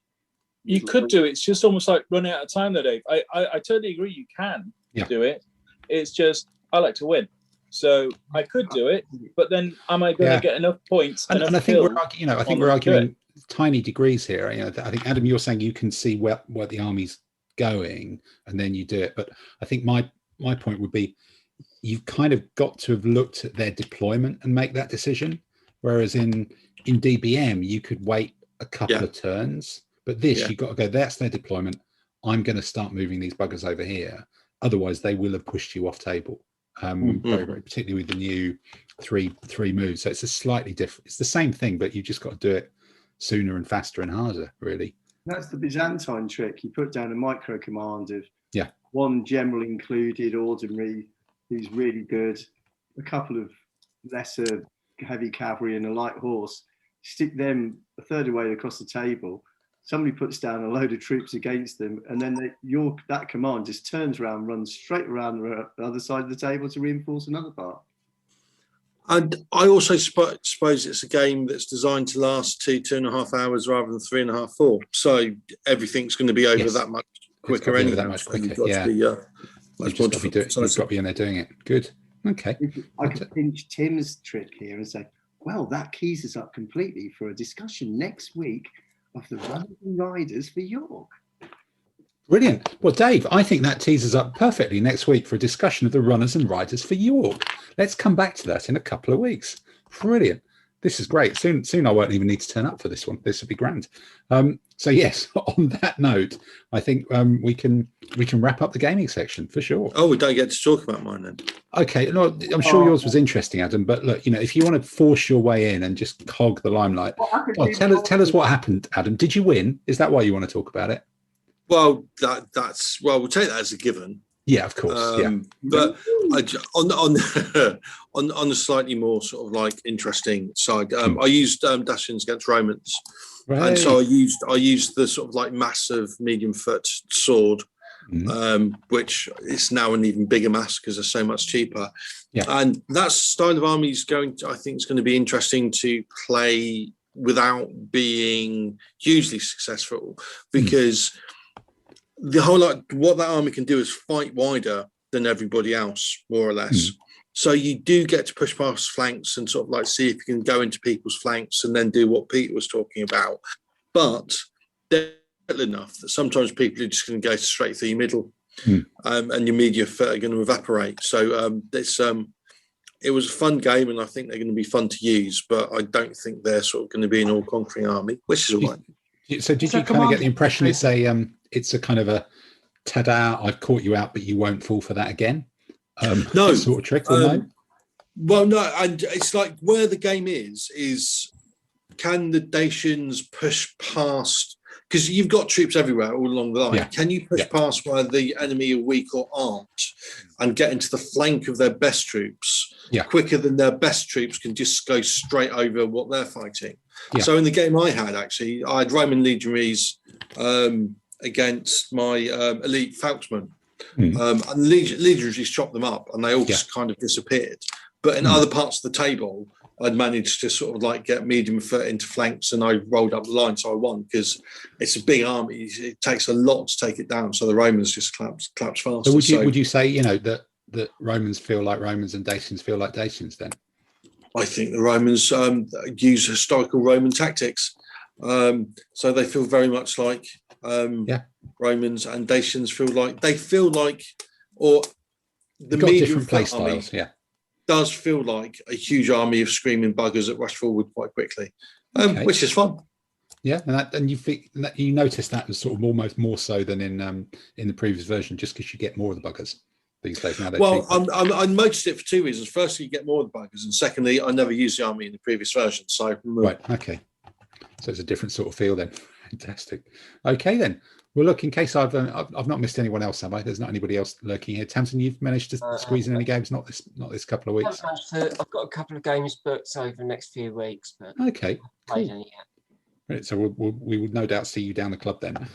You could do it. It's just almost like running out of time there, Dave. I totally agree. You can do it. It's just I like to win, so I could do it. But then, am I going to get enough points? And I think we're arguing tiny degrees here. I think Adam, you're saying you can see where the army's going, and then you do it. But I think my point would be, you've kind of got to have looked at their deployment and make that decision. Whereas in DBM, you could wait a couple of turns, but this you've got to go, that's their deployment. I'm going to start moving these buggers over here. Otherwise, they will have pushed you off table. Very, very, particularly with the new three moves. So it's a slightly different. It's the same thing, but you just got to do it sooner and faster and harder, really. That's the Byzantine trick. You put down a micro command of yeah, one general included, ordinary, who's really good, a couple of lesser heavy cavalry and a light horse. Stick them a third away across the table. Somebody puts down a load of troops against them, and then that command just turns around, runs straight around the other side of the table to reinforce another part. And I also suppose it's a game that's designed to last 2.5 hours rather than 3.5, 4. So everything's going to be over that much quicker anyway. That much quicker. You've got to be, you've got to be in there doing it. Good. Okay. I could pinch Tim's trick here and say, well, that keys us up completely for a discussion next week of the runners and riders for York. Brilliant. Well, Dave, I think that teases up perfectly next week for a discussion of the runners and riders for York. Let's come back to that in a couple of weeks. Brilliant. This is great. Soon I won't even need to turn up for this one. This will be grand. So yes, on that note, I think we can wrap up the gaming section for sure. Oh, we don't get to talk about mine then. Okay, no, I'm sure yours was interesting, Adam. But look, if you want to force your way in and just hog the limelight, tell us what happened, Adam. Did you win? Is that why you want to talk about it? Well, we'll take that as a given. Yeah, of course. But on a slightly more sort of like interesting side, I used Dacians against Romans, right. And so I used the sort of like massive medium foot sword, which is now an even bigger mass because they're so much cheaper. Yeah, and that style of army is I think it's going to be interesting to play without being hugely successful because. The whole what that army can do is fight wider than everybody else, more or less. So you do get to push past flanks and sort of like see if you can go into people's flanks and then do what Peter was talking about. But they're enough that sometimes people are just going to go straight through your middle, and your media foot are going to evaporate. So it was a fun game, and I think they're going to be fun to use. But I don't think they're sort of going to be an all-conquering army, which is all right. So did you kind of get the impression it's a kind of a ta-da, I've caught you out, but you won't fall for that again? No. Sort of trick, or no? Well, no, and it's like where the game is can the Dacians push past, because you've got troops everywhere all along the line. Yeah. Can you push past where the enemy are weak or aren't and get into the flank of their best troops quicker than their best troops can just go straight over what they're fighting? Yeah. So in the game I had Roman legionaries against my elite Falksmen. And legionaries chopped them up and they all just kind of disappeared. But in other parts of the table, I'd managed to sort of like get medium foot into flanks and I rolled up the line, so I won because it's a big army. It takes a lot to take it down. So the Romans just collapse faster. So would you say, that Romans feel like Romans and Dacians feel like Dacians then? I think the Romans use historical Roman tactics. So they feel very much like Romans, and Dacians feel like, or the medium play styles, does feel like a huge army of screaming buggers that rush forward quite quickly, which is fun. Yeah, and you notice that was sort of almost more so than in the previous version, just because you get more of the buggers these days now. Well, I noticed it for two reasons. Firstly, you get more of the buggers, and secondly, I never used the army in the previous version. So right, okay. So it's a different sort of feel then. Fantastic. Okay then. Well, look, in case I've not missed anyone else, have I? There's not anybody else lurking here. Tamsin, you've managed to squeeze in any games? Not this couple of weeks. I've got a couple of games booked over the next few weeks, but okay, cool. Right, so we would no doubt see you down the club then.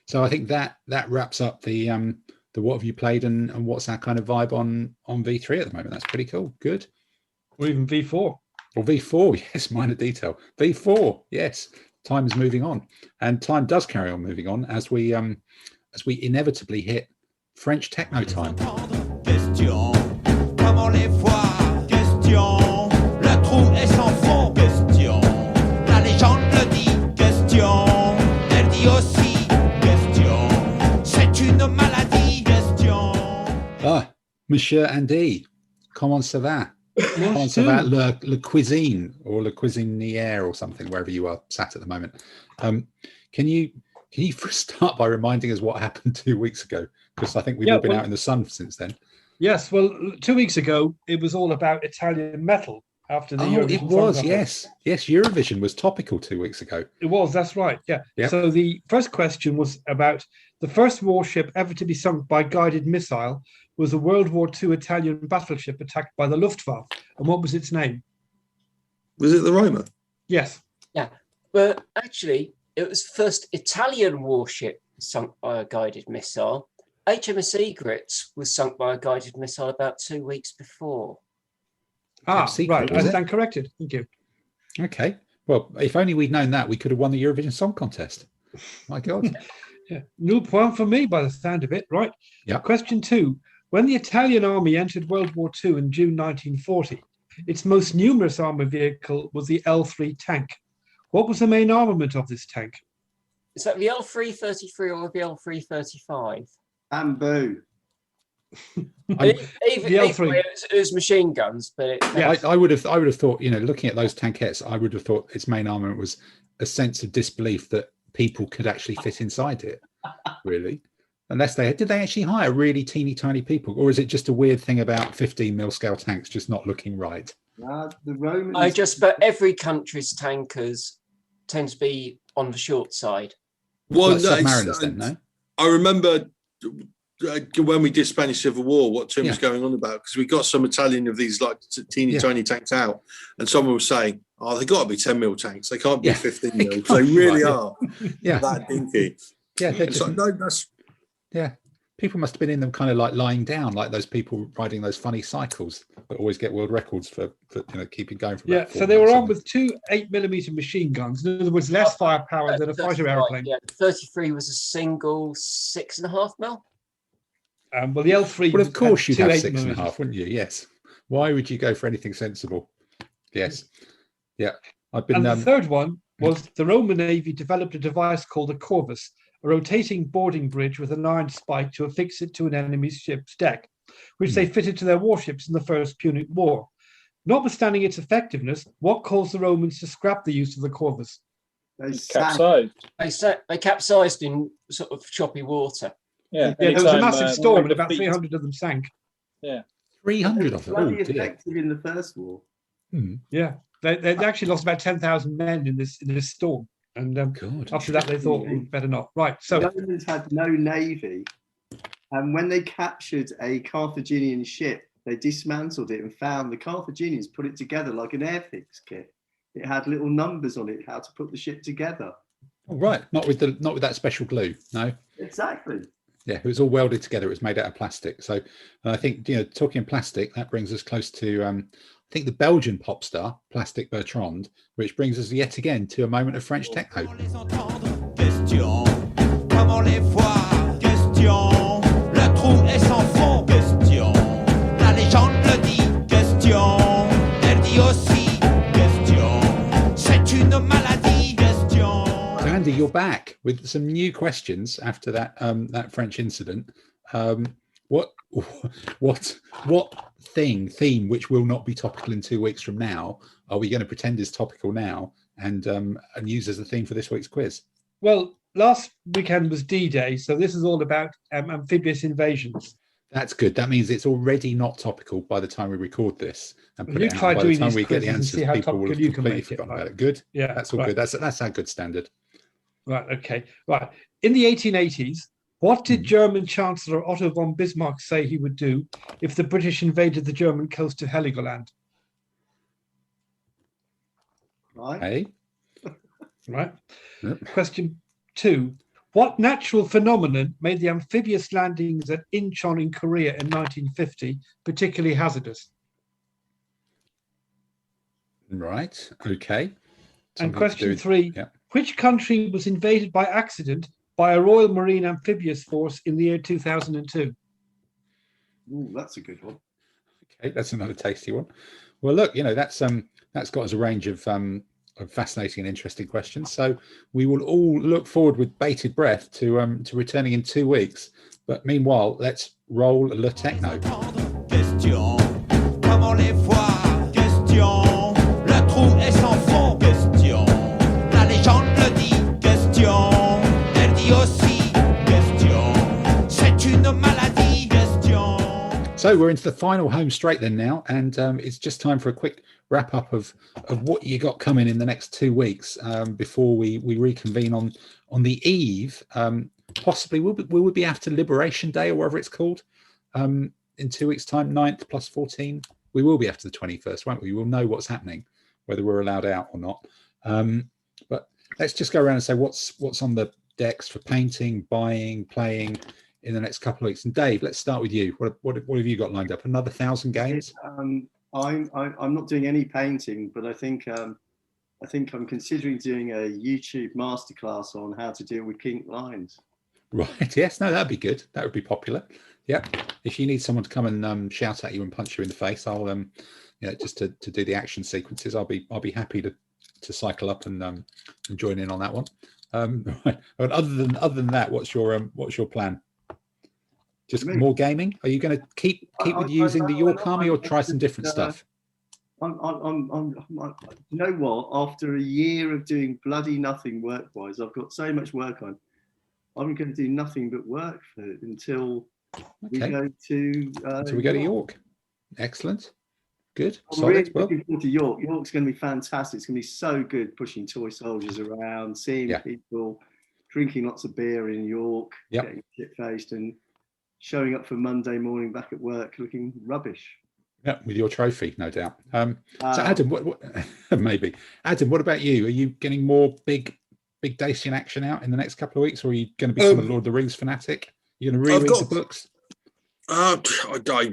So I think that wraps up the what have you played and what's our kind of vibe on V3 at the moment. That's pretty cool. Good. Or even V4. Or V4, yes, minor detail. V4, yes. Time is moving on, and time does carry on moving on as we inevitably hit French techno time. Question, comment les voir? Question, le trou est sans fond. Question, la légende le dit. Question, elle dit aussi. Question, c'est une maladie. Question. Ah, Monsieur Andy, comment ça va? Comment ça va, le cuisine or le cuisinière or something, wherever you are sat at the moment. Can you Can you start by reminding us what happened 2 weeks ago? Because I think we've all been out in the sun since then. Yes, well, 2 weeks ago, it was all about Italian metal after the Eurovision. It was, yes. Yes, Eurovision was topical 2 weeks ago. It was, that's right, yeah. Yep. So the first question was about the first warship ever to be sunk by guided missile was a World War II Italian battleship attacked by the Luftwaffe. And what was its name? Was it the Roma? Yes. Yeah, but actually, it was the first Italian warship sunk by a guided missile. HMS Egret was sunk by a guided missile about 2 weeks before. Right. I stand corrected. Thank you. Okay. Well, if only we'd known that, we could have won the Eurovision Song Contest. My God. Yeah. Nul point for me by the sound of it. Right. Yeah. Question 2. When the Italian army entered World War II in June 1940, its most numerous armored vehicle was the L3 tank. What was the main armament of this tank? Is that the L333 or the L335? Bamboo. It was machine guns, but I would have thought, looking at those tankettes, I would have thought its main armament was a sense of disbelief that people could actually fit inside it. Really, unless did they actually hire really teeny tiny people, or is it just a weird thing about 15 mil scale tanks just not looking right? The Romans. But every country's tankers tend to be on the short side. Well, like submariners, then, no? I remember when we did Spanish Civil War, what Tim was going on about, because we got some Italian of these like teeny tiny tanks out, and someone was saying, "Oh, they got to be 10 mil tanks. They can't be 15 mil. They really are that dinky." Yeah, that's people must have been in them kind of like lying down, like those people riding those funny cycles that always get world records for keeping going. For so they were armed with 2 8mm machine guns. In other words, less firepower than a fighter aeroplane. Yeah, 33 was a single 6.5 mil. Well, the L3. Well, of course you'd have 6.5, wouldn't you? Yes. Why would you go for anything sensible? Yes. Yeah. And the third one was the Roman Navy developed a device called a corvus, a rotating boarding bridge with an iron spike to affix it to an enemy's ship's deck, which they fitted to their warships in the First Punic War. Notwithstanding its effectiveness, what caused the Romans to scrap the use of the corvus? They capsized. They capsized in sort of choppy water. Yeah, there was a massive storm and about 300 of them sank. Yeah. 300 of them? Bloody effective in the First War. Yeah. They actually lost about 10,000 men in this storm. And after that, they thought, better not. Right. So the Romans had no navy. And when they captured a Carthaginian ship, they dismantled it and found the Carthaginians put it together like an airfix kit. It had little numbers on it, how to put the ship together. Oh, right. Not with that special glue. No. Exactly. Yeah, it was all welded together. It was made out of plastic. So I think, talking plastic, that brings us close to, I think, the Belgian pop star, Plastic Bertrand, which brings us yet again to a moment of French techno. Question, comment les voir? Question, le trou est sans fond. Question, la légende le dit. Question, elle dit aussi. Question, c'est une maladie. Question. So Andy, you're back with some new questions after that French incident. What theme which will not be topical in 2 weeks from now are we going to pretend is topical now and use as the theme for this week's quiz? Well, last weekend was D-Day, so this is all about amphibious invasions. That's good. That means it's already not topical by the time we record this and put you it out. try By doing the time these we get the quizzes and see answers, how people will have topical you can completely make it, forgotten right? about it. Good. Yeah, that's all good. That's our good standard. Right. Okay. Right. In the 1880s, what did German Chancellor Otto von Bismarck say he would do if the British invaded the German coast of Heligoland? Right. Hey. Right. Yep. Question 2. What natural phenomenon made the amphibious landings at Incheon in Korea in 1950 particularly hazardous? Right. Okay. And question 3. Which country was invaded by accident by a Royal Marine Amphibious Force in the year 2002? Ooh, that's a good one. Okay, that's another tasty one. Well, look, that's got us a range of fascinating and interesting questions. So we will all look forward with bated breath to returning in 2 weeks. But meanwhile, let's roll le techno. Question, comment les voir? Question, le trou est sans fond. Question, la légende le dit. Question, elle dit So we're into the final home straight then now, and it's just time for a quick wrap up of what you got coming in the next 2 weeks before we reconvene on the eve. Possibly will we be after Liberation Day or whatever it's called in 2 weeks' time, 9th plus 14. We will be after the 21st, won't we? We'll know what's happening, whether we're allowed out or not. But let's just go around and say what's on the decks for painting, buying, playing in the next couple of weeks. And Dave, let's start with you. What have you got lined up? Another 1,000 games? I'm not doing any painting, but I think I'm considering doing a YouTube masterclass on how to deal with kink lines. Right. Yes. No, that'd be good. That would be popular. Yep. If you need someone to come and shout at you and punch you in the face, I'll just to do the action sequences, I'll be happy to cycle up and join in on that one. Right. But other than that, what's your plan? Just more gaming? Are you going to keep with using the York Army or try some different stuff? You know what? After a year of doing bloody nothing work-wise, I've got so much work on. I'm going to do nothing but work for it until we go to York. Excellent. Good. I'm really looking forward to York. York's going to be fantastic. It's going to be so good pushing toy soldiers around, seeing people, drinking lots of beer in York, getting shit-faced and showing up for Monday morning back at work looking rubbish. Yeah, with your trophy, no doubt. So Adam, what maybe. Adam, what about you? Are you getting more big Dacian action out in the next couple of weeks, or are you going to become a Lord of the Rings fanatic? You're going to reread the books? I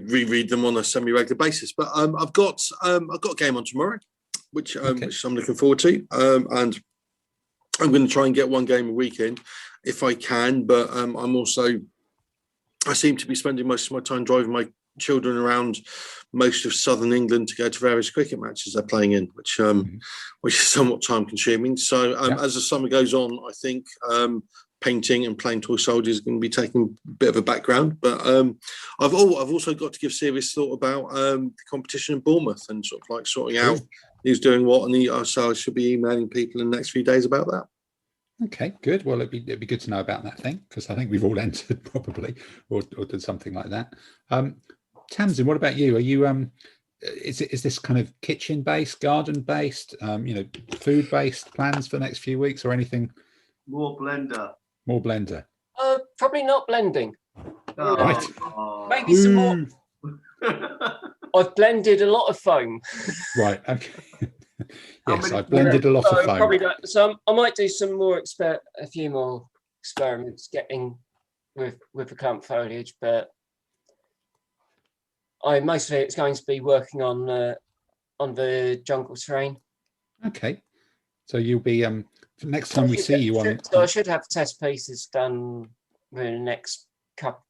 reread them on a semi-regular basis, but I've got a game on tomorrow, which I'm looking forward to, and I'm going to try and get one game a weekend if I can. But I seem to be spending most of my time driving my children around most of southern England to go to various cricket matches they're playing in, which is somewhat time consuming. So as the summer goes on, I think painting and playing toy soldiers is going to be taking a bit of a background. But I've also got to give serious thought about the competition in Bournemouth and sort of like sorting out who's doing what. And so I should be emailing people in the next few days about that. Okay, good. Well, it'd be good to know about that thing, because I think we've all entered probably or did something like that. Tamsin, what about you? Are you is this kind of kitchen based, garden based, food based plans for the next few weeks or anything? More blender. Probably not blending. Right. Maybe some more. I've blended a lot of foam. Right. Okay. Yes, I've blended a lot of foam. Probably not. So I might do some more a few more experiments getting with the current foliage, but mostly it's going to be working on the jungle terrain. Okay. So you'll be next time we see you on. So I should have test pieces done in the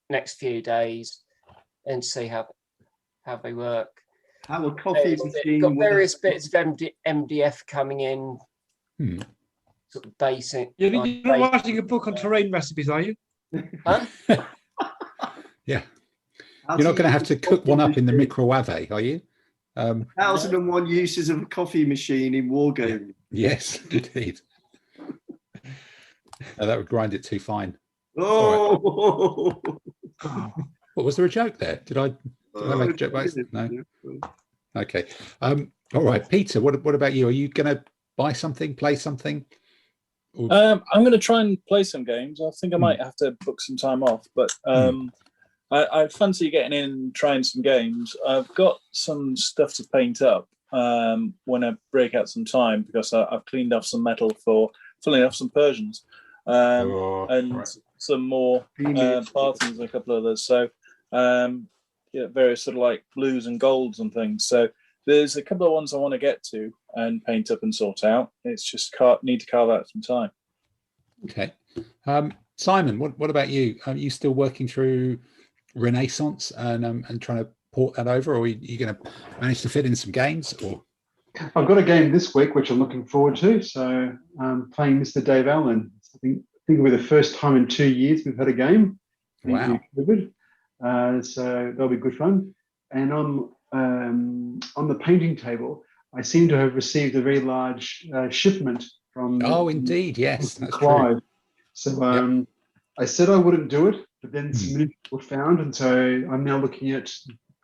next few days and see how they work. How a coffee machine. Got various bits of MDF coming in. Sort of basic. You're not writing a book on terrain recipes, are you? Huh? Yeah. You're not going to have to cook one up in the microwave, are you? 1001 uses of a coffee machine in wargames. Yes, indeed. That would grind it too fine. Oh! Right. What, was there a joke there? Did I make a joke? No. Okay. All right, Peter. What about you? Are you going to buy something, play something? I'm going to try and play some games. I think I might have to book some time off, but I fancy getting in and trying some games. I've got some stuff to paint up when I break out some time, because I've cleaned off some metal for filling off some Persians and some more Parthians and a couple of others. So various sort of like blues and golds and things. So there's a couple of ones I want to get to and paint up and sort out. It's just need to carve out some time. Okay. Simon, what about you? Are you still working through Renaissance and trying to port that over, or are you going to manage to fit in some games? Or I've got a game this week which I'm looking forward to. So playing Mr. Dave Allen. I think it'll be the first time in 2 years we've had a game. Wow. So that'll be good fun. And on the painting table, I seem to have received a very large shipment from. Oh, indeed, yes, that's Clive. true. So I said I wouldn't do it, but then some miniatures were found, and so I'm now looking at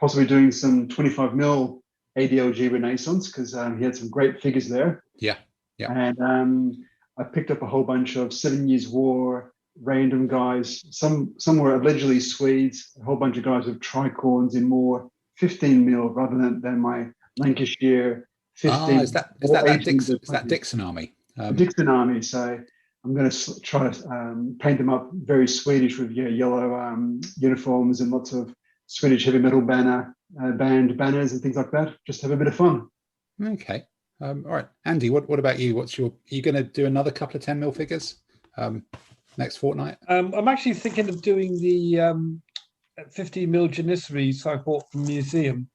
possibly doing some 25mm ADLG Renaissance because he had some great figures there. Yeah. And I picked up a whole bunch of 7 Years' War random guys. Some were allegedly Swedes. A whole bunch of guys with tricorns in more 15mm rather than my Lancashire 15. Is that Dixon Army? Dixon Army. So I'm going to try to paint them up very Swedish with yellow uniforms and lots of Swedish heavy metal band banners and things like that. Just have a bit of fun. Okay. All right, Andy. What about you? Are you going to do another couple of 10mm figures next fortnight? I'm actually thinking of doing the 15mm Janissaries I bought from the museum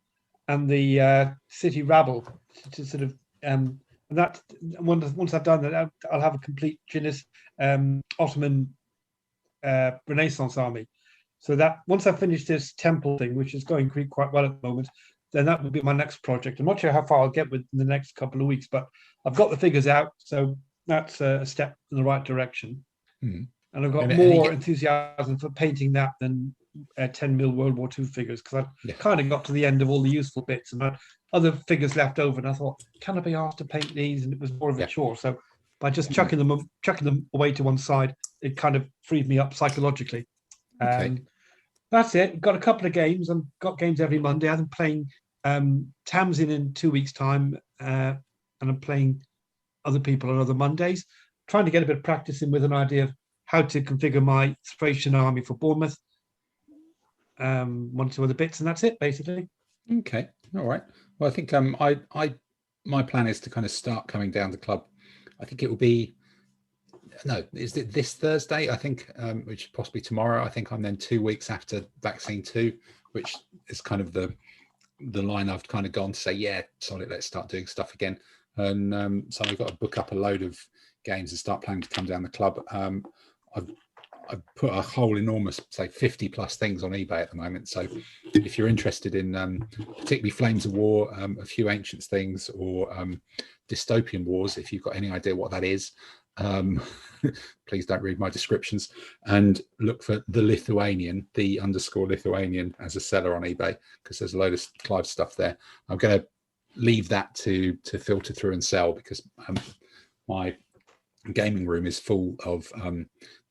and the City Rabble to sort of and that once I've done that, I'll have a complete Ottoman Renaissance army. So that once I finish this temple thing, which is going quite well at the moment, then that will be my next project. I'm not sure how far I'll get in the next couple of weeks, but I've got the figures out, so that's a step in the right direction. And I've got more enthusiasm for painting that than 10mm World War II figures, because I kind of got to the end of all the useful bits and I had other figures left over, and I thought, can I be asked to paint these? And it was more of a chore. So by just chucking them away to one side, it kind of freed me up psychologically. That's it. Got a couple of games. I've got games every Monday. I'm playing Tamsin in 2 weeks' time, and I'm playing other people on other Mondays, trying to get a bit of practice in with an idea of how to configure my Thracian army for Bournemouth. One or two other bits, and that's it, basically. Okay, all right. Well, I think my plan is to kind of start coming down the club. I think it will be. No, is it this Thursday? I think, which is possibly tomorrow. I think I'm then 2 weeks after vaccine 2, which is kind of the line I've kind of gone to say, yeah, solid, let's start doing stuff again. And so I've got to book up a load of games and start planning to come down the club. I've put a whole enormous, say, 50 plus things on eBay at the moment. So if you're interested in particularly Flames of War, a few Ancients things, or Dystopian Wars, if you've got any idea what that is, please don't read my descriptions, and look for the Lithuanian, the _Lithuanian, as a seller on eBay, because there's a load of Clive stuff there. I'm going to leave that to filter through and sell, because my gaming room is full of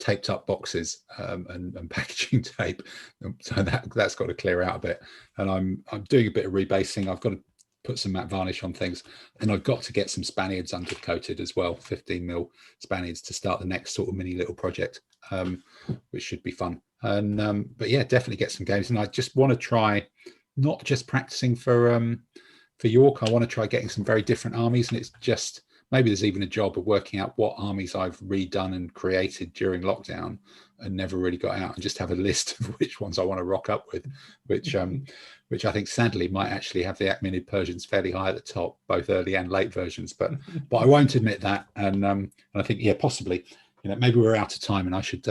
taped up boxes and packaging tape, so that's got to clear out a bit. And I'm doing a bit of rebasing. I've got to put some matte varnish on things, and I've got to get some Spaniards undercoated as well, 15mm Spaniards, to start the next sort of mini little project, which should be fun. And but yeah, definitely get some games. And I just want to try not just practicing for York. I want to try getting some very different armies, and it's just maybe there's even a job of working out what armies I've redone and created during lockdown and never really got out, and just have a list of which ones I want to rock up with, which I think sadly might actually have the Achaemenid Persians fairly high at the top, both early and late versions, but I won't admit that. And I think, yeah, possibly, maybe we're out of time and I should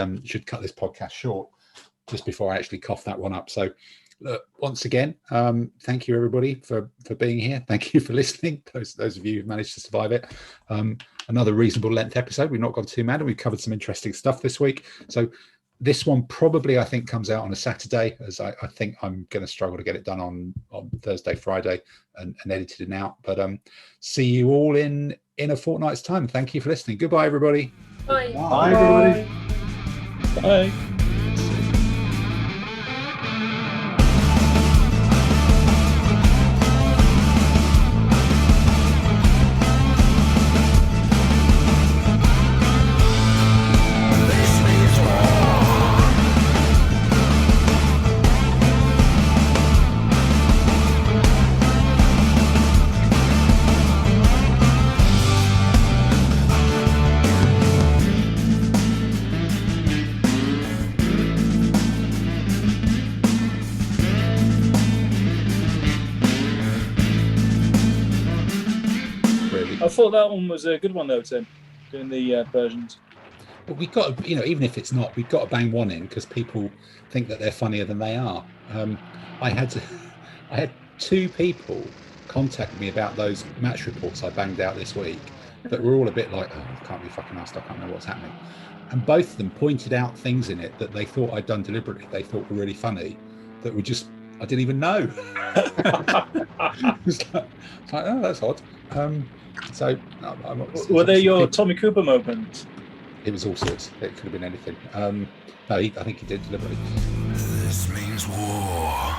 cut this podcast short just before I actually cough that one up. So once again, thank you everybody for being here. Thank you for listening, those of you who've managed to survive it. Another reasonable length episode. We've not gone too mad, and we've covered some interesting stuff this week. So this one probably, I think, comes out on a Saturday, as I think I'm going to struggle to get it done on Thursday, Friday, and edited and out. But see you all in a fortnight's time. Thank you for listening. Goodbye, everybody. Bye. Bye, everybody. Bye. I thought that one was a good one though, Tim, doing the Persians. But we've got to, even if it's not, we've got to bang one in, because people think that they're funnier than they are. I had 2 people contact me about those match reports I banged out this week that were all a bit like, oh, I can't be fucking asked, I can't know what's happening. And both of them pointed out things in it that they thought I'd done deliberately, they thought were really funny, that were just I didn't even know. It's like, oh, that's odd. Were they your Tommy Cooper moments? It was all sorts. It could have been anything. No, I think he did deliberately. This means war.